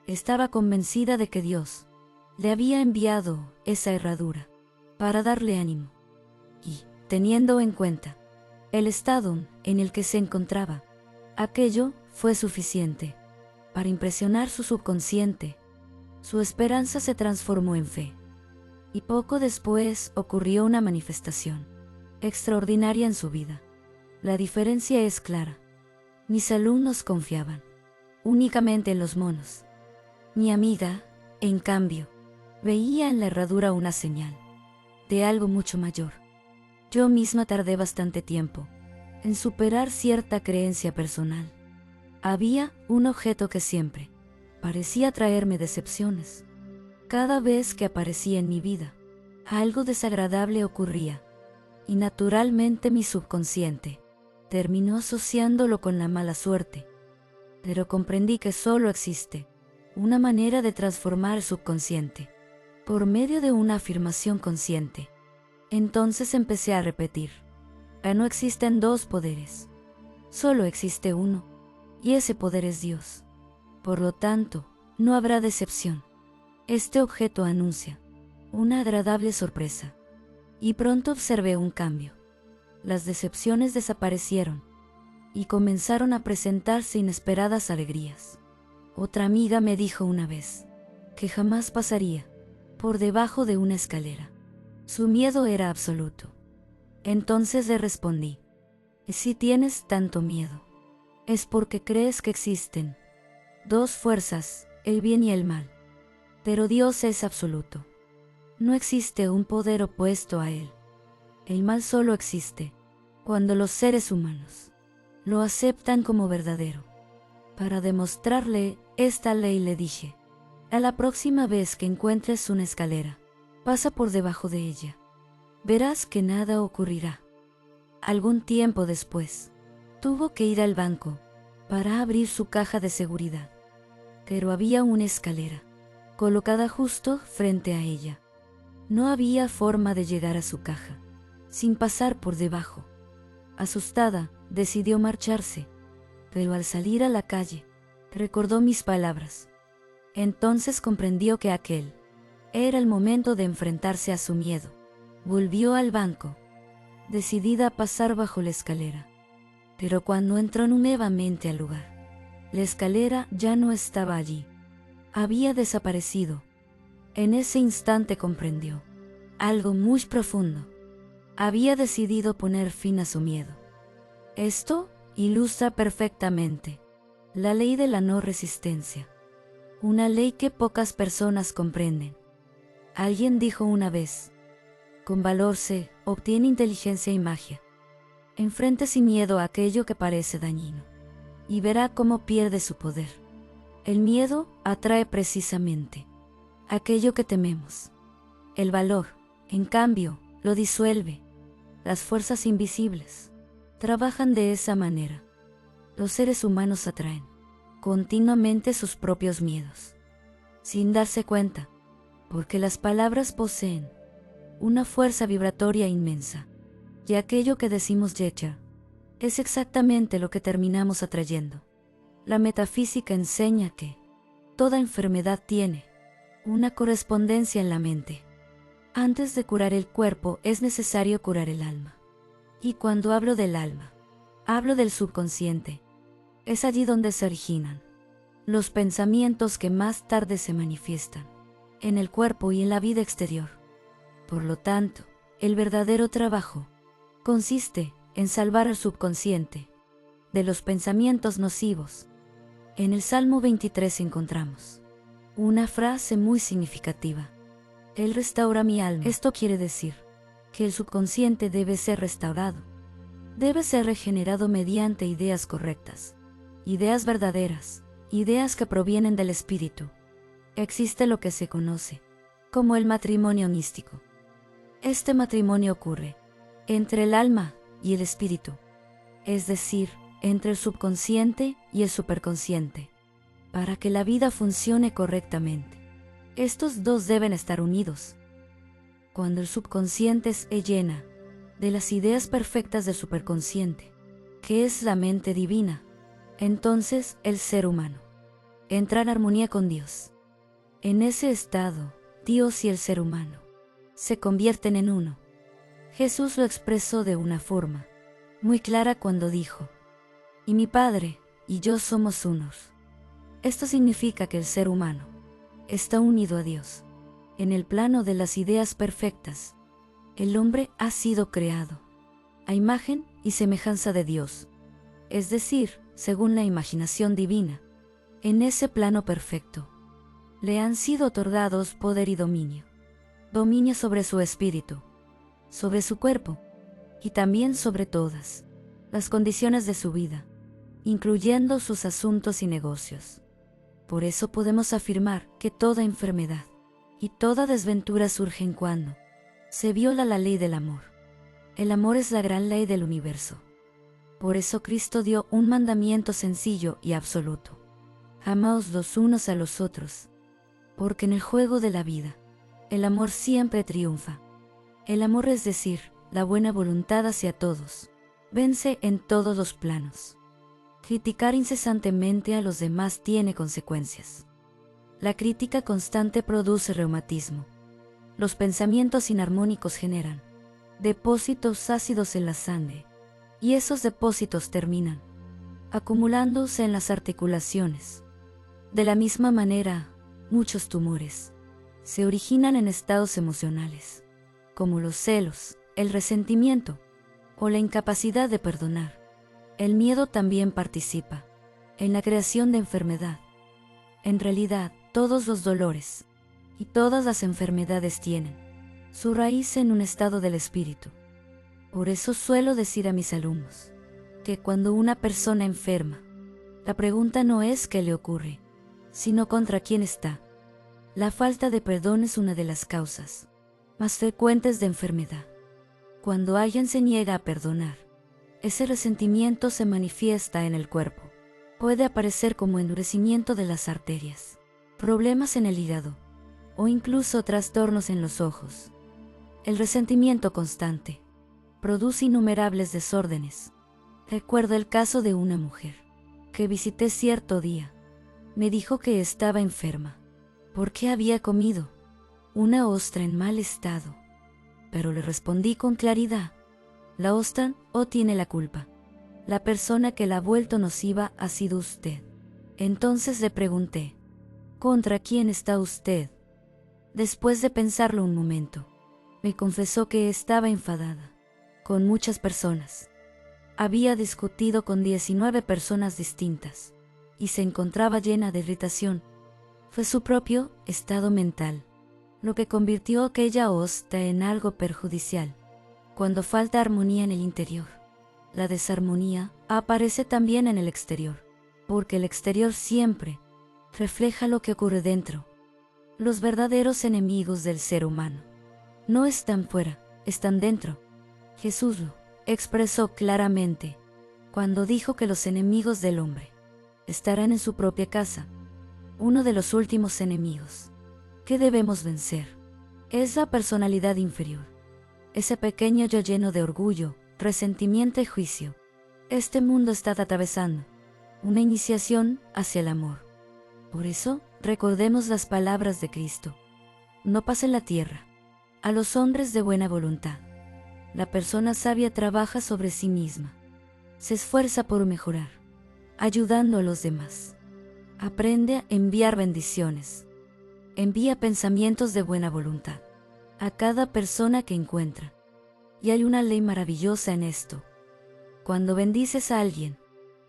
Estaba convencida de que Dios le había enviado esa herradura para darle ánimo. Y, teniendo en cuenta el estado en el que se encontraba, aquello fue suficiente para impresionar su subconsciente. Su esperanza se transformó en fe. Y poco después ocurrió una manifestación extraordinaria en su vida. La diferencia es clara. Mis alumnos confiaban únicamente en los monos. Mi amiga, en cambio, veía en la herradura una señal de algo mucho mayor. Yo misma tardé bastante tiempo en superar cierta creencia personal. Había un objeto que siempre parecía traerme decepciones. Cada vez que aparecía en mi vida, algo desagradable ocurría, y naturalmente mi subconsciente terminó asociándolo con la mala suerte. Pero comprendí que solo existe una manera de transformar el subconsciente, por medio de una afirmación consciente. Entonces empecé a repetir: no existen dos poderes, solo existe uno, y ese poder es Dios. Por lo tanto, no habrá decepción. Este objeto anuncia una agradable sorpresa. Y pronto observé un cambio. Las decepciones desaparecieron y comenzaron a presentarse inesperadas alegrías. Otra amiga me dijo una vez que jamás pasaría por debajo de una escalera. Su miedo era absoluto. Entonces le respondí: si tienes tanto miedo, es porque crees que existen dos fuerzas, el bien y el mal. Pero Dios es absoluto. No existe un poder opuesto a Él. El mal solo existe cuando los seres humanos lo aceptan como verdadero. Para demostrarle esta ley le dije: a la próxima vez que encuentres una escalera, pasa por debajo de ella. Verás que nada ocurrirá. Algún tiempo después, tuvo que ir al banco para abrir su caja de seguridad. Pero había una escalera colocada justo frente a ella. No había forma de llegar a su caja sin pasar por debajo. Asustada, decidió marcharse, pero al salir a la calle, recordó mis palabras. Entonces comprendió que aquel era el momento de enfrentarse a su miedo. Volvió al banco, decidida a pasar bajo la escalera. Pero cuando entró nuevamente al lugar, la escalera ya no estaba allí. Había desaparecido. En ese instante comprendió algo muy profundo. Había decidido poner fin a su miedo. Esto ilustra perfectamente la ley de la no resistencia, una ley que pocas personas comprenden. Alguien dijo una vez: con valor se obtiene inteligencia y magia. Enfrente sin miedo a aquello que parece dañino, y verá cómo pierde su poder. El miedo atrae precisamente aquello que tememos. El valor, en cambio, lo disuelve. Las fuerzas invisibles trabajan de esa manera. Los seres humanos atraen continuamente sus propios miedos, sin darse cuenta, porque las palabras poseen una fuerza vibratoria inmensa, y aquello que decimos yecha es exactamente lo que terminamos atrayendo. La metafísica enseña que toda enfermedad tiene una correspondencia en la mente. Antes de curar el cuerpo es necesario curar el alma. Y cuando hablo del alma, hablo del subconsciente. Es allí donde se originan los pensamientos que más tarde se manifiestan en el cuerpo y en la vida exterior. Por lo tanto, el verdadero trabajo consiste en salvar al subconsciente de los pensamientos nocivos. En el Salmo 23 encontramos una frase muy significativa. Él restaura mi alma. Esto quiere decir que el subconsciente debe ser restaurado. Debe ser regenerado mediante ideas correctas, ideas verdaderas, ideas que provienen del espíritu. Existe lo que se conoce como el matrimonio místico. Este matrimonio ocurre entre el alma y el espíritu, es decir, entre el subconsciente y el superconsciente, para que la vida funcione correctamente. Estos dos deben estar unidos. Cuando el subconsciente se llena de las ideas perfectas del superconsciente, que es la mente divina, entonces el ser humano entra en armonía con Dios. En ese estado, Dios y el ser humano se convierten en uno. Jesús lo expresó de una forma muy clara cuando dijo: "Y mi Padre y yo somos unos". Esto significa que el ser humano está unido a Dios. En el plano de las ideas perfectas, el hombre ha sido creado a imagen y semejanza de Dios, es decir, según la imaginación divina. En ese plano perfecto, le han sido otorgados poder y dominio. Dominio sobre su espíritu, sobre su cuerpo y también sobre todas las condiciones de su vida, incluyendo sus asuntos y negocios. Por eso podemos afirmar que toda enfermedad y toda desventura surgen cuando se viola la ley del amor. El amor es la gran ley del universo. Por eso Cristo dio un mandamiento sencillo y absoluto: amaos los unos a los otros, porque en el juego de la vida, el amor siempre triunfa. El amor, es decir, la buena voluntad hacia todos, vence en todos los planos. Criticar incesantemente a los demás tiene consecuencias. La crítica constante produce reumatismo. Los pensamientos inarmónicos generan depósitos ácidos en la sangre, y esos depósitos terminan acumulándose en las articulaciones. De la misma manera, muchos tumores se originan en estados emocionales, como los celos, el resentimiento o la incapacidad de perdonar. El miedo también participa en la creación de enfermedad. En realidad, todos los dolores y todas las enfermedades tienen su raíz en un estado del espíritu. Por eso suelo decir a mis alumnos que cuando una persona enferma, la pregunta no es qué le ocurre, sino contra quién está. La falta de perdón es una de las causas más frecuentes de enfermedad. Cuando alguien se niega a perdonar, ese resentimiento se manifiesta en el cuerpo. Puede aparecer como endurecimiento de las arterias, problemas en el hígado o incluso trastornos en los ojos. El resentimiento constante produce innumerables desórdenes. Recuerdo el caso de una mujer que visité cierto día. Me dijo que estaba enferma porque había comido una ostra en mal estado, pero le respondí con claridad: la ostra no tiene la culpa. La persona que la ha vuelto nociva ha sido usted. Entonces le pregunté: ¿contra quién está usted? Después de pensarlo un momento, me confesó que estaba enfadada con muchas personas. Había discutido con 19 personas distintas y se encontraba llena de irritación. Fue su propio estado mental lo que convirtió aquella ostra en algo perjudicial. Cuando falta armonía en el interior, la desarmonía aparece también en el exterior, porque el exterior siempre refleja lo que ocurre dentro. Los verdaderos enemigos del ser humano no están fuera, están dentro. Jesús lo expresó claramente cuando dijo que los enemigos del hombre estarán en su propia casa. Uno de los últimos enemigos que debemos vencer es la personalidad inferior, ese pequeño yo lleno de orgullo, resentimiento y juicio. Este mundo está atravesando una iniciación hacia el amor. Por eso, recordemos las palabras de Cristo: no paz en la tierra a los hombres de buena voluntad. La persona sabia trabaja sobre sí misma, se esfuerza por mejorar, ayudando a los demás. Aprende a enviar bendiciones. Envía pensamientos de buena voluntad a cada persona que encuentra. Y hay una ley maravillosa en esto. Cuando bendices a alguien,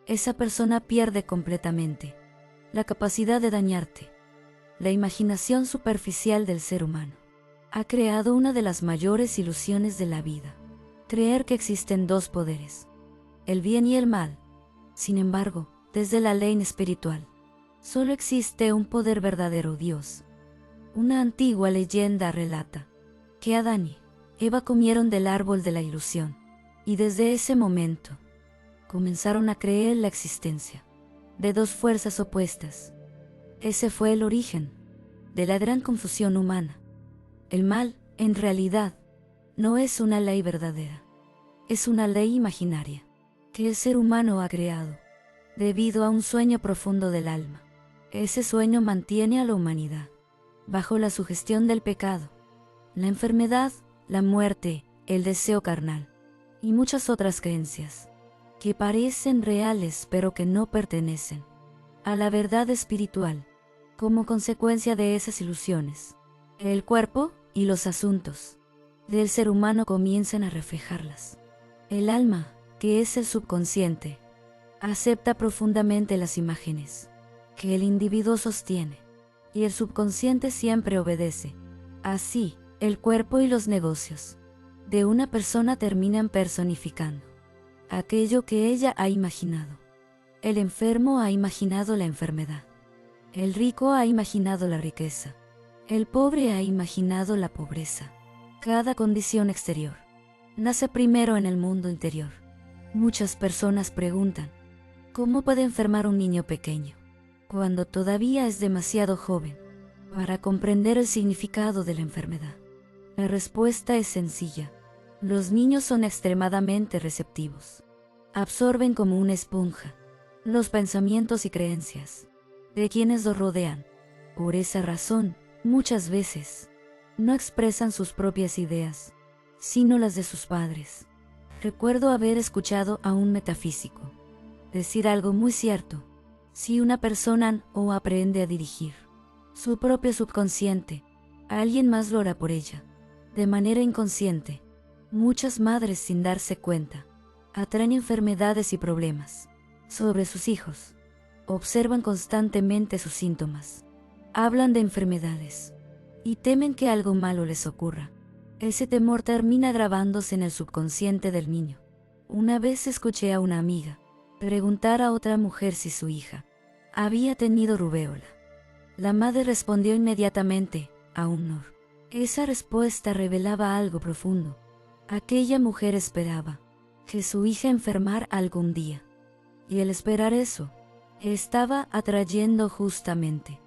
esa persona pierde completamente la capacidad de dañarte. La imaginación superficial del ser humano ha creado una de las mayores ilusiones de la vida: creer que existen dos poderes, el bien y el mal. Sin embargo, desde la ley espiritual, solo existe un poder verdadero: Dios. Una antigua leyenda relata que Adán y Eva comieron del árbol de la ilusión, y desde ese momento comenzaron a creer la existencia de dos fuerzas opuestas. Ese fue el origen de la gran confusión humana. El mal, en realidad, no es una ley verdadera, es una ley imaginaria que el ser humano ha creado debido a un sueño profundo del alma. Ese sueño mantiene a la humanidad bajo la sugestión del pecado, la enfermedad, la muerte, el deseo carnal y muchas otras creencias que parecen reales pero que no pertenecen a la verdad espiritual. Como consecuencia de esas ilusiones, el cuerpo y los asuntos del ser humano comienzan a reflejarlas. El alma, que es el subconsciente, acepta profundamente las imágenes que el individuo sostiene, y el subconsciente siempre obedece. Así, el cuerpo y los negocios de una persona terminan personificando aquello que ella ha imaginado. El enfermo ha imaginado la enfermedad. El rico ha imaginado la riqueza. El pobre ha imaginado la pobreza. Cada condición exterior nace primero en el mundo interior. Muchas personas preguntan, ¿cómo puede enfermar un niño pequeño cuando todavía es demasiado joven para comprender el significado de la enfermedad? La respuesta es sencilla. Los niños son extremadamente receptivos. Absorben como una esponja los pensamientos y creencias de quienes los rodean. Por esa razón, muchas veces no expresan sus propias ideas, sino las de sus padres. Recuerdo haber escuchado a un metafísico decir algo muy cierto: si una persona no aprende a dirigir su propio subconsciente, alguien más lo hará por ella. De manera inconsciente, muchas madres, sin darse cuenta, atraen enfermedades y problemas sobre sus hijos. Observan constantemente sus síntomas, hablan de enfermedades y temen que algo malo les ocurra. Ese temor termina grabándose en el subconsciente del niño. Una vez escuché a una amiga preguntar a otra mujer si su hija había tenido rubéola. La madre respondió inmediatamente: aún no. Esa respuesta revelaba algo profundo. Aquella mujer esperaba que su hija enfermara algún día, y al esperar eso, estaba atrayendo justamente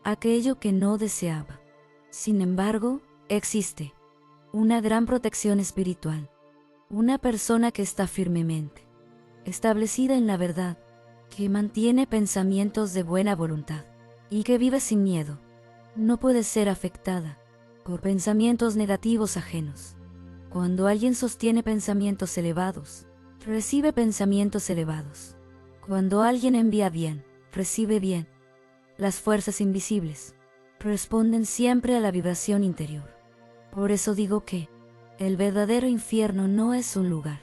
aquello que no deseaba. Sin embargo, existe una gran protección espiritual. Una persona que está firmemente establecida en la verdad, que mantiene pensamientos de buena voluntad y que vive sin miedo, no puede ser afectada por pensamientos negativos ajenos. Cuando alguien sostiene pensamientos elevados, recibe pensamientos elevados. Cuando alguien envía bien, recibe bien. Las fuerzas invisibles responden siempre a la vibración interior. Por eso digo que el verdadero infierno no es un lugar.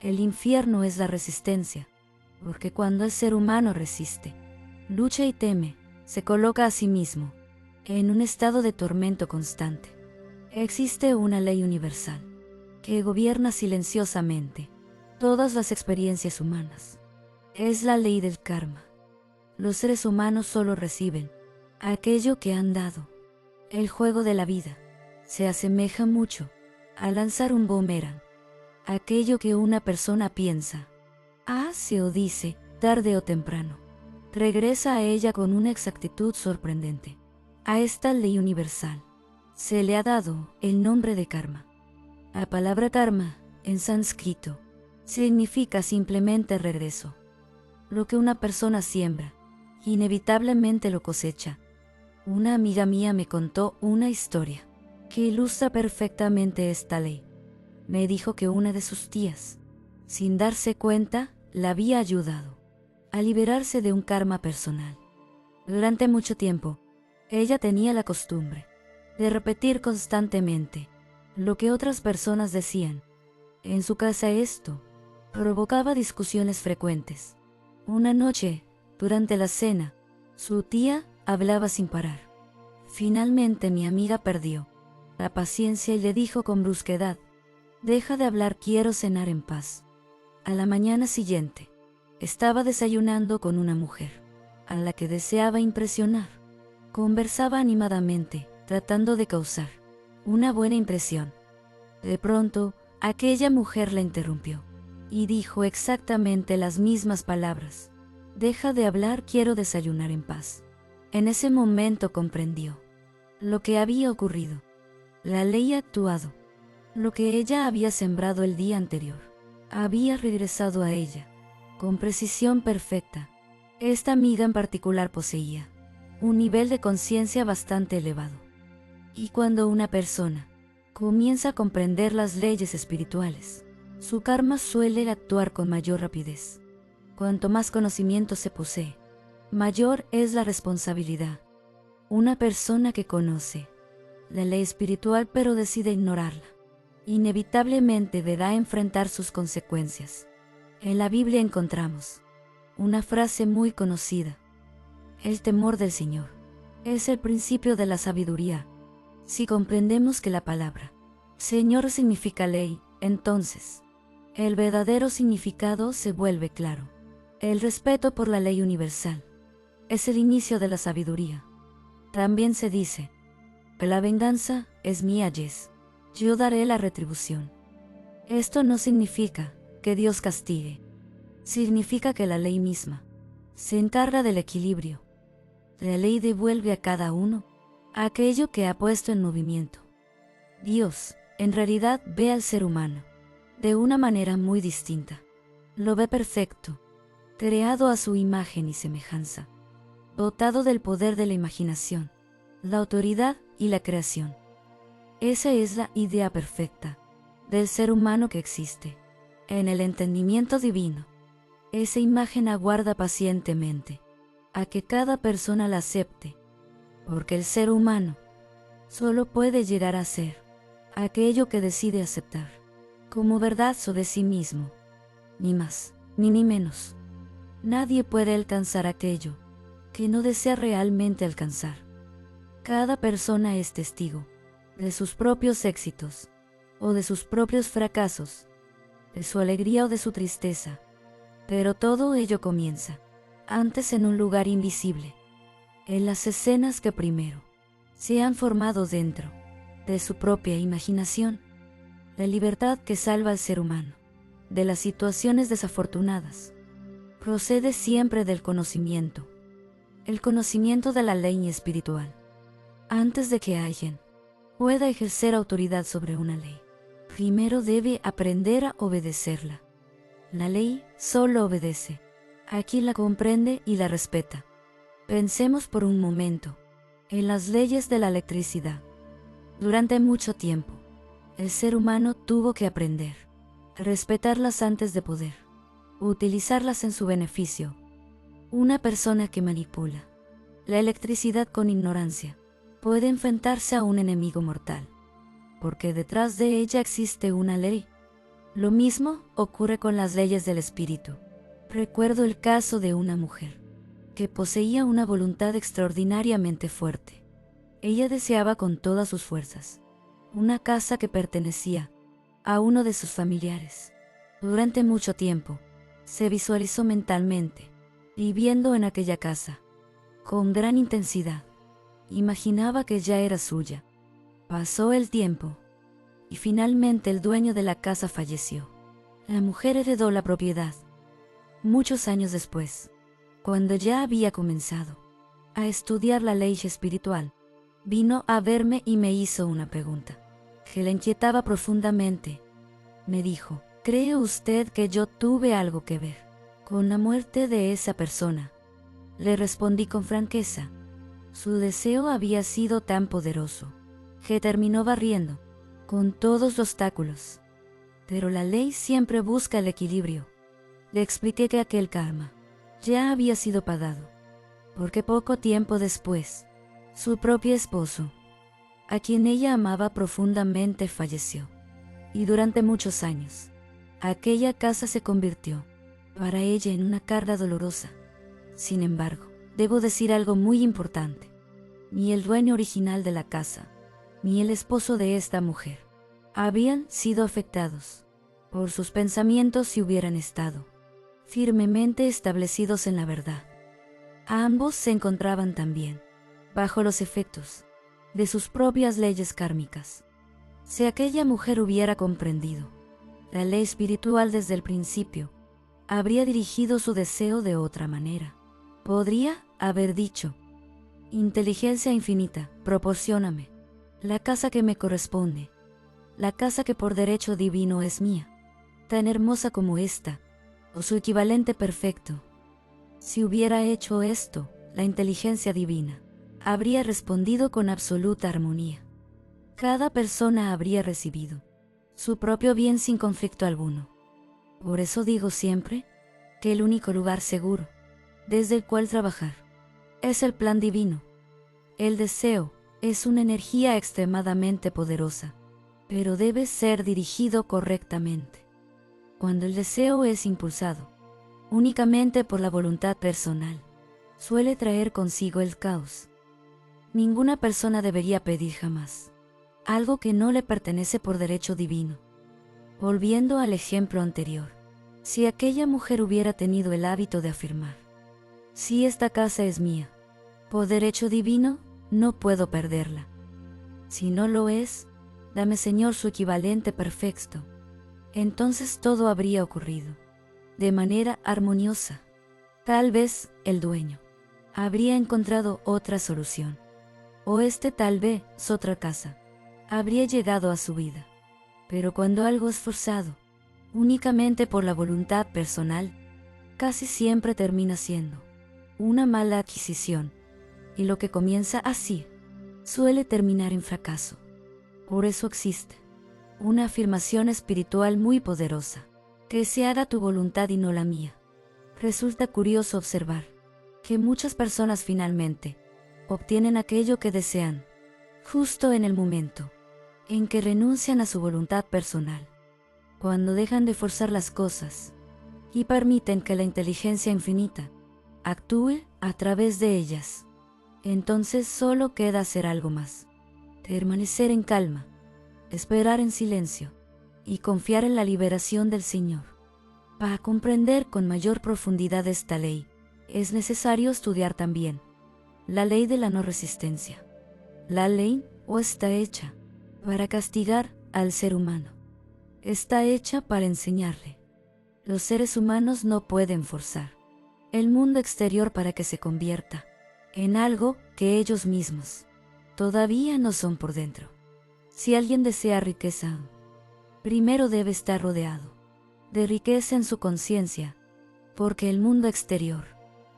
El infierno es la resistencia, porque cuando el ser humano resiste, lucha y teme, se coloca a sí mismo en un estado de tormento constante. Existe una ley universal que gobierna silenciosamente todas las experiencias humanas. Es la ley del karma. Los seres humanos solo reciben aquello que han dado. El juego de la vida se asemeja mucho a lanzar un boomerang. Aquello que una persona piensa, hace o dice, tarde o temprano, regresa a ella con una exactitud sorprendente. A esta ley universal se le ha dado el nombre de karma. La palabra karma, en sánscrito, significa simplemente regreso. Lo que una persona siembra, inevitablemente lo cosecha. Una amiga mía me contó una historia que ilustra perfectamente esta ley. Me dijo que una de sus tías, sin darse cuenta, la había ayudado a liberarse de un karma personal. Durante mucho tiempo, ella tenía la costumbre de repetir constantemente lo que otras personas decían. En su casa esto provocaba discusiones frecuentes. Una noche, durante la cena, Su tía hablaba sin parar. Finalmente mi amiga perdió la paciencia y le dijo con brusquedad: «Deja de hablar, quiero cenar en paz». A la mañana siguiente, estaba desayunando con una mujer, a la que deseaba impresionar. Conversaba animadamente, tratando de causar una buena impresión. De pronto, aquella mujer la interrumpió y dijo exactamente las mismas palabras: «Deja de hablar, quiero desayunar en paz». En ese momento comprendió lo que había ocurrido. La ley ha actuado. Lo que ella había sembrado el día anterior había regresado a ella con precisión perfecta. Esta amiga en particular poseía un nivel de conciencia bastante elevado. Y cuando una persona comienza a comprender las leyes espirituales, su karma suele actuar con mayor rapidez. Cuanto más conocimiento se posee, mayor es la responsabilidad. Una persona que conoce la ley espiritual pero decide ignorarla, inevitablemente deberá enfrentar sus consecuencias. En la Biblia encontramos una frase muy conocida: «El temor del Señor es el principio de la sabiduría». Si comprendemos que la palabra Señor significa ley, entonces el verdadero significado se vuelve claro. El respeto por la ley universal es el inicio de la sabiduría. También se dice: «La venganza es mía, yo daré la retribución». Esto no significa que Dios castigue, significa que la ley misma se encarga del equilibrio. La ley devuelve a cada uno aquello que ha puesto en movimiento. Dios, en realidad, ve al ser humano de una manera muy distinta. Lo ve perfecto, creado a su imagen y semejanza, dotado del poder de la imaginación, la autoridad y la creación. Esa es la idea perfecta del ser humano que existe. En el entendimiento divino, esa imagen aguarda pacientemente a que cada persona la acepte, porque el ser humano solo puede llegar a ser aquello que decide aceptar como verdad sobre sí mismo, ni más ni menos. Nadie puede alcanzar aquello que no desea realmente alcanzar. Cada persona es testigo de sus propios éxitos o de sus propios fracasos, de su alegría o de su tristeza, pero todo ello comienza antes en un lugar invisible, en las escenas que primero se han formado dentro de su propia imaginación. La libertad que salva al ser humano de las situaciones desafortunadas procede siempre del conocimiento, el conocimiento de la ley espiritual. Antes de que alguien pueda ejercer autoridad sobre una ley, primero debe aprender a obedecerla. La ley solo obedece a quien la comprende y la respeta. Pensemos por un momento en las leyes de la electricidad. Durante mucho tiempo, el ser humano tuvo que aprender a respetarlas antes de poder utilizarlas en su beneficio. Una persona que manipula la electricidad con ignorancia puede enfrentarse a un enemigo mortal, porque detrás de ella existe una ley. Lo mismo ocurre con las leyes del espíritu. Recuerdo el caso de una mujer que poseía una voluntad extraordinariamente fuerte. Ella deseaba con todas sus fuerzas una casa que pertenecía a uno de sus familiares. Durante mucho tiempo, se visualizó mentalmente viviendo en aquella casa. Con gran intensidad, imaginaba que ya era suya. Pasó el tiempo y finalmente el dueño de la casa falleció. La mujer heredó la propiedad. Muchos años después, cuando ya había comenzado a estudiar la ley espiritual, vino a verme y me hizo una pregunta que la inquietaba profundamente. Me dijo: ¿cree usted que yo tuve algo que ver con la muerte de esa persona? Le respondí con franqueza. Su deseo había sido tan poderoso que terminó barriendo con todos los obstáculos. Pero la ley siempre busca el equilibrio. Le expliqué que aquel karma ya había sido pagado, porque poco tiempo después, su propio esposo, a quien ella amaba profundamente, falleció. Y durante muchos años, aquella casa se convirtió para ella en una carga dolorosa. Sin embargo, debo decir algo muy importante. Ni el dueño original de la casa, ni el esposo de esta mujer, habían sido afectados por sus pensamientos si hubieran estado firmemente establecidos en la verdad. Ambos se encontraban también bajo los efectos de sus propias leyes kármicas. Si aquella mujer hubiera comprendido la ley espiritual desde el principio, habría dirigido su deseo de otra manera. Podría haber dicho: inteligencia infinita, proporcióname la casa que me corresponde, la casa que por derecho divino es mía, tan hermosa como esta, o su equivalente perfecto. Si hubiera hecho esto, la inteligencia divina habría respondido con absoluta armonía. Cada persona habría recibido su propio bien sin conflicto alguno. Por eso digo siempre que el único lugar seguro desde el cual trabajar es el plan divino. El deseo es una energía extremadamente poderosa, pero debe ser dirigido correctamente. Cuando el deseo es impulsado únicamente por la voluntad personal, suele traer consigo el caos. Ninguna persona debería pedir jamás algo que no le pertenece por derecho divino. Volviendo al ejemplo anterior, si aquella mujer hubiera tenido el hábito de afirmar: si esta casa es mía, por derecho divino, no puedo perderla. Si no lo es, dame Señor su equivalente perfecto. Entonces todo habría ocurrido de manera armoniosa. Tal vez el dueño habría encontrado otra solución, o tal vez otra casa habría llegado a su vida. Pero cuando algo es forzado únicamente por la voluntad personal, casi siempre termina siendo una mala adquisición, y lo que comienza así suele terminar en fracaso. Por eso existe una afirmación espiritual muy poderosa: que se haga tu voluntad y no la mía. Resulta curioso observar que muchas personas finalmente obtienen aquello que desean justo en el momento en que renuncian a su voluntad personal, cuando dejan de forzar las cosas y permiten que la inteligencia infinita actúe a través de ellas. Entonces solo queda hacer algo más: permanecer en calma, esperar en silencio y confiar en la liberación del Señor. Para comprender con mayor profundidad esta ley, es necesario estudiar también la ley de la no resistencia. La ley está hecha para castigar al ser humano. Está hecha para enseñarle. Los seres humanos no pueden forzar el mundo exterior para que se convierta en algo que ellos mismos todavía no son por dentro. Si alguien desea riqueza, primero debe estar rodeado de riqueza en su conciencia, porque el mundo exterior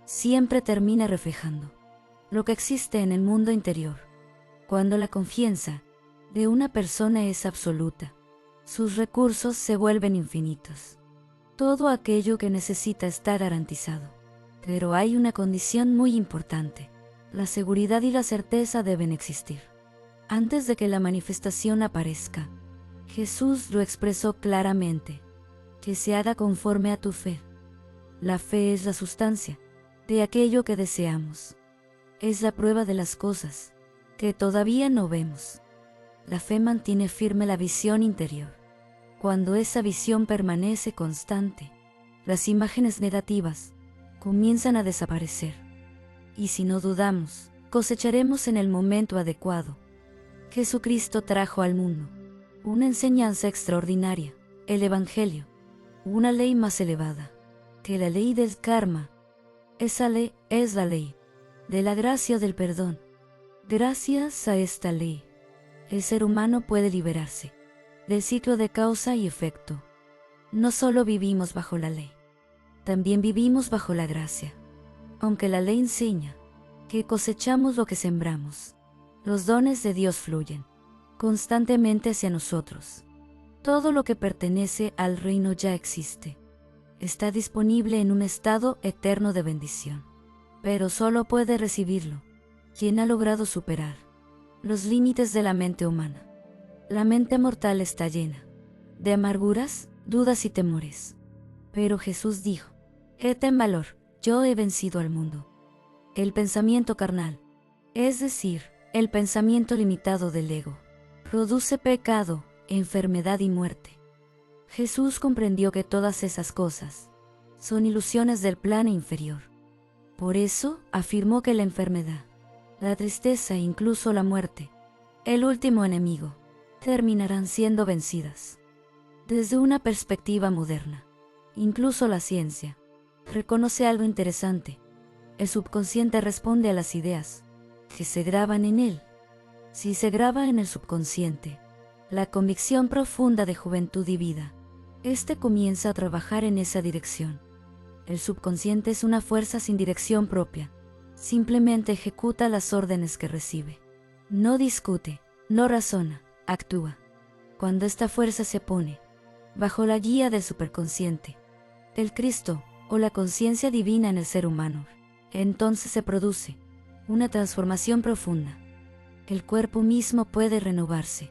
siempre termina reflejando lo que existe en el mundo interior. Cuando la confianza de una persona es absoluta, sus recursos se vuelven infinitos. Todo aquello que necesita está garantizado. Pero hay una condición muy importante: la seguridad y la certeza deben existir. Antes de que la manifestación aparezca, Jesús lo expresó claramente: que se haga conforme a tu fe. La fe es la sustancia de aquello que deseamos. Es la prueba de las cosas que todavía no vemos. La fe mantiene firme la visión interior. Cuando esa visión permanece constante, las imágenes negativas comienzan a desaparecer. Y si no dudamos, cosecharemos en el momento adecuado. Jesucristo trajo al mundo una enseñanza extraordinaria, el Evangelio, una ley más elevada que la ley del karma. Esa ley es la ley de la gracia o del perdón. Gracias a esta ley, el ser humano puede liberarse del ciclo de causa y efecto. No solo vivimos bajo la ley, también vivimos bajo la gracia. Aunque la ley enseña que cosechamos lo que sembramos, los dones de Dios fluyen constantemente hacia nosotros. Todo lo que pertenece al reino ya existe. Está disponible en un estado eterno de bendición. Pero solo puede recibirlo quien ha logrado superar los límites de la mente humana. La mente mortal está llena de amarguras, dudas y temores. Pero Jesús dijo: ten valor, yo he vencido al mundo. el pensamiento carnal, es decir, el pensamiento limitado del ego, produce pecado, enfermedad y muerte. Jesús comprendió que todas esas cosas son ilusiones del plano inferior. Por eso afirmó que la enfermedad, la tristeza e incluso la muerte, el último enemigo, terminarán siendo vencidas. Desde una perspectiva moderna, incluso la ciencia reconoce algo interesante. El subconsciente responde a las ideas que se graban en él. Si se graba en el subconsciente la convicción profunda de juventud y vida, este comienza a trabajar en esa dirección. El subconsciente es una fuerza sin dirección propia. Simplemente ejecuta las órdenes que recibe. No discute, no razona, actúa. Cuando esta fuerza se pone bajo la guía del superconsciente, el Cristo o la conciencia divina en el ser humano, entonces se produce una transformación profunda. El cuerpo mismo puede renovarse.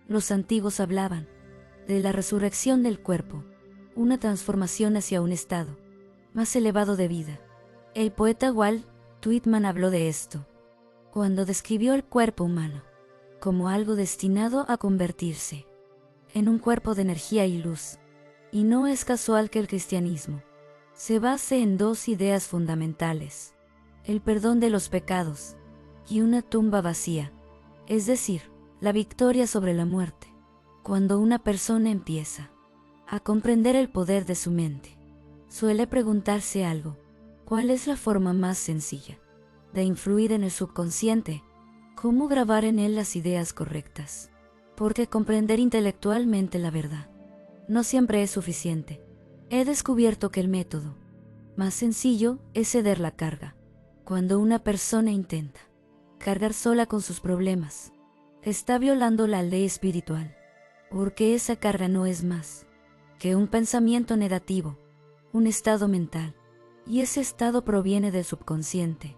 Los antiguos hablaban de la resurrección del cuerpo, una transformación hacia un estado más elevado de vida. El poeta Walt Whitman habló de esto cuando describió el cuerpo humano como algo destinado a convertirse en un cuerpo de energía y luz. Y no es casual que el cristianismo se base en dos ideas fundamentales: el perdón de los pecados y una tumba vacía, es decir, la victoria sobre la muerte. Cuando una persona empieza a comprender el poder de su mente, suele preguntarse algo: ¿cuál es la forma más sencilla de influir en el subconsciente? ¿Cómo grabar en él las ideas correctas? Porque comprender intelectualmente la verdad no siempre es suficiente. He descubierto que el método más sencillo es ceder la carga. Cuando una persona intenta cargar sola con sus problemas, está violando la ley espiritual, porque esa carga no es más que un pensamiento negativo, un estado mental, y ese estado proviene del subconsciente.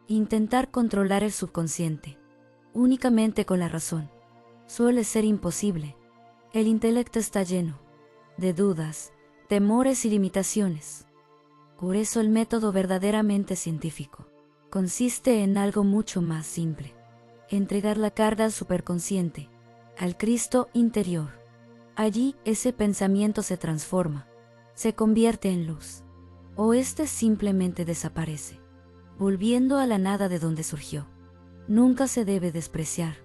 Intentar controlar el subconsciente únicamente con la razón suele ser imposible. El intelecto está lleno de dudas, temores y limitaciones. Por eso el método verdaderamente científico consiste en algo mucho más simple: entregar la carga al superconsciente, al Cristo interior. Allí ese pensamiento se transforma, se convierte en luz, o este simplemente desaparece, volviendo a la nada de donde surgió. Nunca se debe despreciar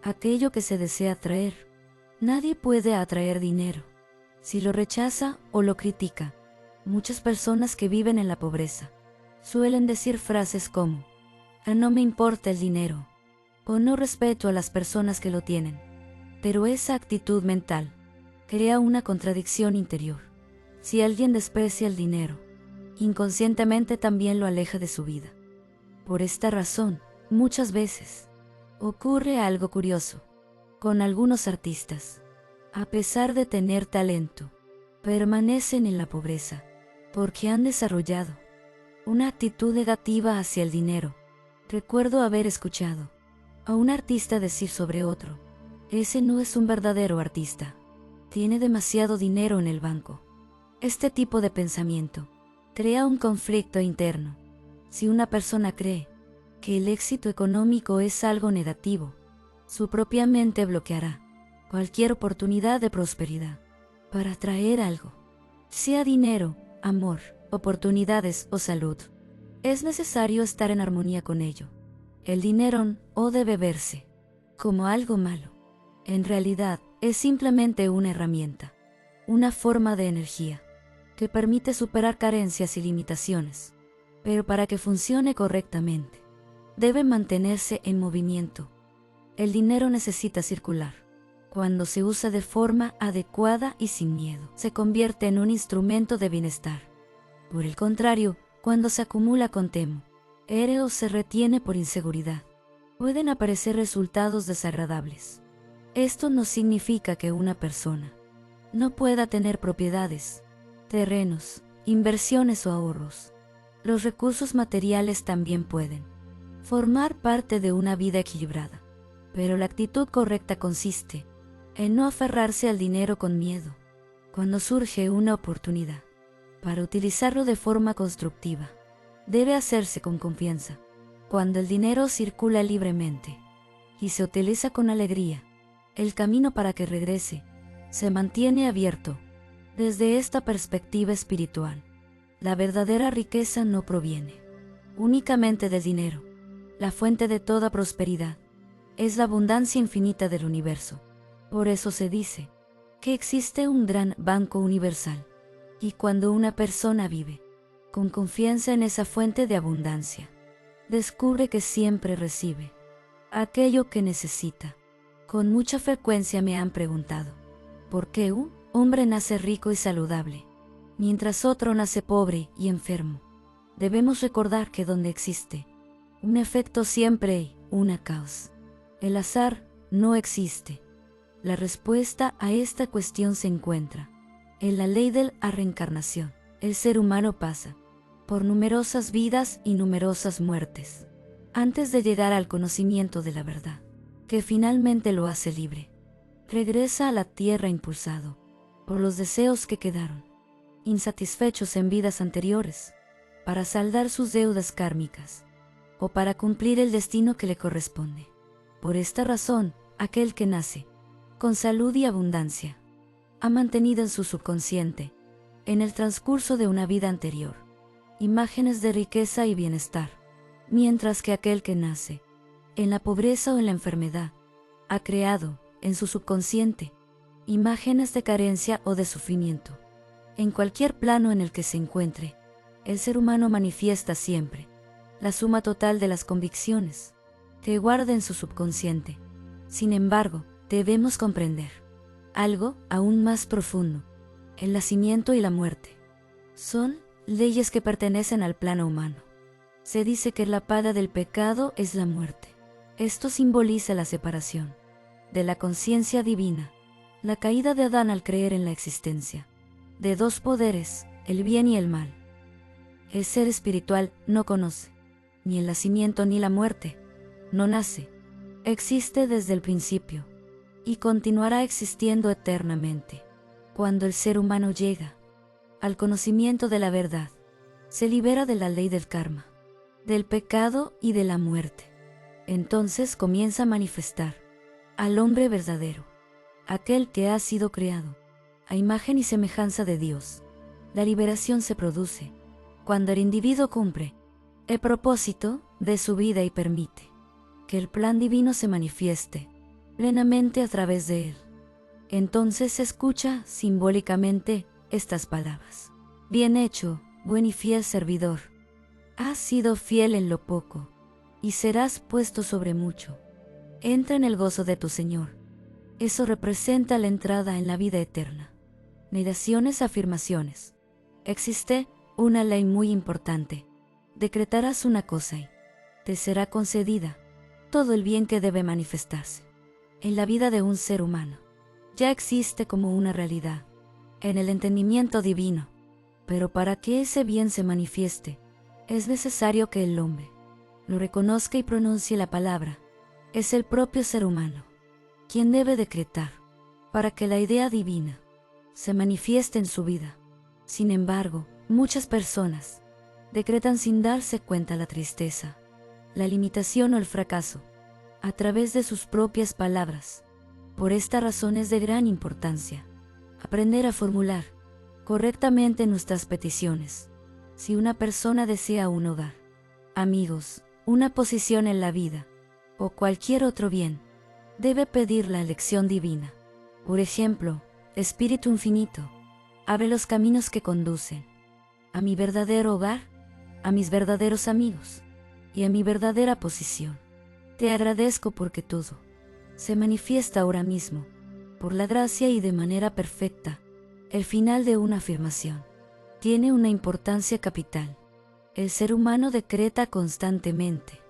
aquello que se desea atraer. Nadie puede atraer dinero si lo rechaza o lo critica. Muchas personas que viven en la pobreza suelen decir frases como: no me importa el dinero, o no respeto a las personas que lo tienen. Pero esa actitud mental crea una contradicción interior. Si alguien desprecia el dinero, inconscientemente también lo aleja de su vida. Por esta razón, muchas veces ocurre algo curioso con algunos artistas. A pesar de tener talento, permanecen en la pobreza porque han desarrollado una actitud negativa hacia el dinero. Recuerdo haber escuchado a un artista decir sobre otro: ese no es un verdadero artista, tiene demasiado dinero en el banco. Este tipo de pensamiento crea un conflicto interno. Si una persona cree que el éxito económico es algo negativo, su propia mente bloqueará cualquier oportunidad de prosperidad para atraer algo, sea dinero, amor, oportunidades o salud. Es necesario estar en armonía con ello. El dinero no debe verse como algo malo. En realidad, es simplemente una herramienta, una forma de energía que permite superar carencias y limitaciones. Pero para que funcione correctamente, debe mantenerse en movimiento. El dinero necesita circular. Cuando se usa de forma adecuada y sin miedo, se convierte en un instrumento de bienestar. Por el contrario, cuando se acumula con temor o se retiene por inseguridad, pueden aparecer resultados desagradables. Esto no significa que una persona no pueda tener propiedades, terrenos, inversiones o ahorros. Los recursos materiales también pueden formar parte de una vida equilibrada, pero la actitud correcta consiste en no aferrarse al dinero con miedo. Cuando surge una oportunidad para utilizarlo de forma constructiva, debe hacerse con confianza. Cuando el dinero circula libremente y se utiliza con alegría, el camino para que regrese se mantiene abierto. Desde esta perspectiva espiritual, la verdadera riqueza no proviene únicamente del dinero. La fuente de toda prosperidad es la abundancia infinita del universo. Por eso se dice que existe un gran banco universal. Y cuando una persona vive con confianza en esa fuente de abundancia, descubre que siempre recibe aquello que necesita. Con mucha frecuencia me han preguntado, ¿por qué un hombre nace rico y saludable, mientras otro nace pobre y enfermo? Debemos recordar que donde existe un efecto siempre hay una causa. El azar no existe. La respuesta a esta cuestión se encuentra en la ley de la reencarnación. El ser humano pasa por numerosas vidas y numerosas muertes antes de llegar al conocimiento de la verdad, que finalmente lo hace libre. Regresa a la tierra impulsado por los deseos que quedaron insatisfechos en vidas anteriores, para saldar sus deudas kármicas o para cumplir el destino que le corresponde. Por esta razón, aquel que nace con salud y abundancia ha mantenido en su subconsciente, en el transcurso de una vida anterior, imágenes de riqueza y bienestar, mientras que aquel que nace en la pobreza o en la enfermedad ha creado en su subconsciente imágenes de carencia o de sufrimiento. En cualquier plano en el que se encuentre, el ser humano manifiesta siempre la suma total de las convicciones que guarda en su subconsciente. Sin embargo, debemos comprender algo aún más profundo. El nacimiento y la muerte son leyes que pertenecen al plano humano. Se dice que la paga del pecado es la muerte. Esto simboliza la separación de la conciencia divina, la caída de Adán al creer en la existencia de dos poderes, el bien y el mal. El ser espiritual no conoce ni el nacimiento ni la muerte. No nace, existe desde el principio y continuará existiendo eternamente. Cuando el ser humano llega al conocimiento de la verdad, se libera de la ley del karma, del pecado y de la muerte. Entonces comienza a manifestar al hombre verdadero, aquel que ha sido creado a imagen y semejanza de Dios. La liberación se produce cuando el individuo cumple el propósito de su vida y permite que el plan divino se manifieste plenamente a través de él. Entonces se escucha simbólicamente estas palabras: bien hecho, buen y fiel servidor. Has sido fiel en lo poco, y serás puesto sobre mucho. Entra en el gozo de tu Señor. Eso representa la entrada en la vida eterna. Negaciones, afirmaciones. Existe una ley muy importante. Decretarás una cosa y te será concedida todo el bien que debe manifestarse en la vida de un ser humano. Ya existe como una realidad en el entendimiento divino, pero para que ese bien se manifieste, es necesario que el hombre lo reconozca y pronuncie la palabra. Es el propio ser humano quien debe decretar para que la idea divina se manifieste en su vida. Sin embargo, muchas personas decretan sin darse cuenta la tristeza, la limitación o el fracaso a través de sus propias palabras. Por esta razón es de gran importancia aprender a formular correctamente nuestras peticiones. Si una persona desea un hogar, amigos, una posición en la vida o cualquier otro bien, debe pedir la elección divina. Por ejemplo, Espíritu Infinito, abre los caminos que conducen a mi verdadero hogar, a mis verdaderos amigos y a mi verdadera posición. Te agradezco porque todo se manifiesta ahora mismo, por la gracia y de manera perfecta. El final de una afirmación tiene una importancia capital. El ser humano decreta constantemente,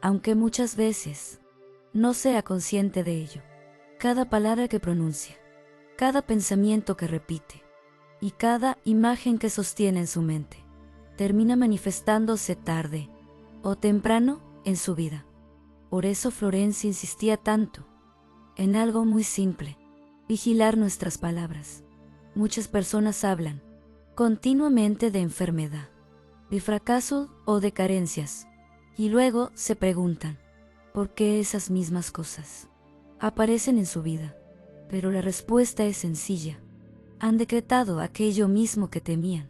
aunque muchas veces no sea consciente de ello. Cada palabra que pronuncia, cada pensamiento que repite y cada imagen que sostiene en su mente termina manifestándose tarde o temprano en su vida. Por eso Florencia insistía tanto en algo muy simple: vigilar nuestras palabras. Muchas personas hablan continuamente de enfermedad, de fracaso o de carencias, Y luego se preguntan, ¿por qué esas mismas cosas aparecen en su vida? Pero la respuesta es sencilla. Han decretado aquello mismo que temían.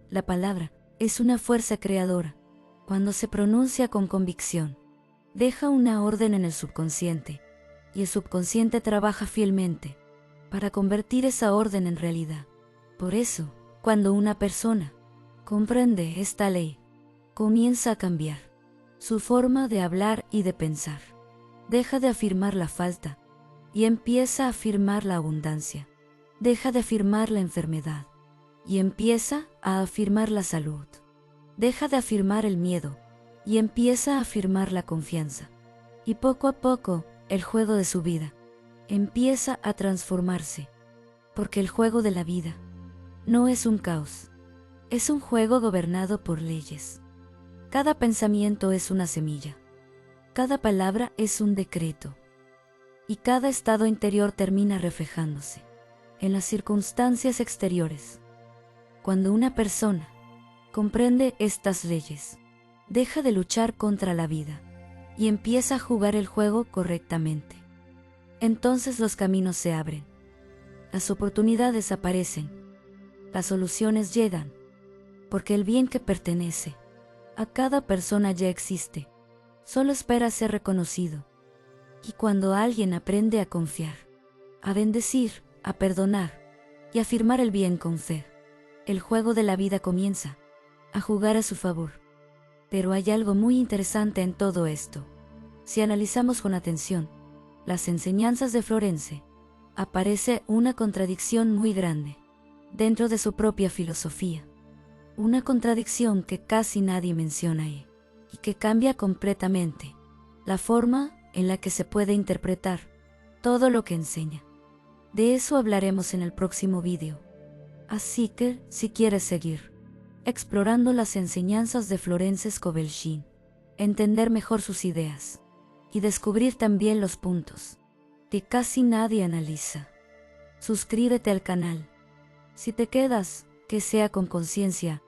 La palabra es una fuerza creadora. Cuando se pronuncia con convicción, deja una orden en el subconsciente, y el subconsciente trabaja fielmente para convertir esa orden en realidad. Por eso, cuando una persona comprende esta ley, comienza a cambiar su forma de hablar y de pensar. Deja de afirmar la falta y empieza a afirmar la abundancia. Deja de afirmar la enfermedad y empieza a afirmar la salud. Deja de afirmar el miedo y empieza a afirmar la confianza. Y poco a poco, el juego de su vida empieza a transformarse, porque el juego de la vida no es un caos, es un juego gobernado por leyes. Cada pensamiento es una semilla, cada palabra es un decreto, y cada estado interior termina reflejándose en las circunstancias exteriores. Cuando una persona comprende estas leyes, deja de luchar contra la vida y empieza a jugar el juego correctamente. Entonces los caminos se abren, las oportunidades aparecen, las soluciones llegan, porque el bien que pertenece a cada persona ya existe, solo espera ser reconocido. Y cuando alguien aprende a confiar, a bendecir, a perdonar y a afirmar el bien con fe, el juego de la vida comienza a jugar a su favor. Pero hay algo muy interesante en todo esto. Si analizamos con atención las enseñanzas de Florence, aparece una contradicción muy grande dentro de su propia filosofía. Una contradicción que casi nadie menciona ahí y que cambia completamente la forma en la que se puede interpretar todo lo que enseña. De eso hablaremos en el próximo vídeo. Así que, si quieres seguir explorando las enseñanzas de Florence Scovel Shinn, entender mejor sus ideas y descubrir también los puntos que casi nadie analiza, suscríbete al canal. Si te quedas, que sea con conciencia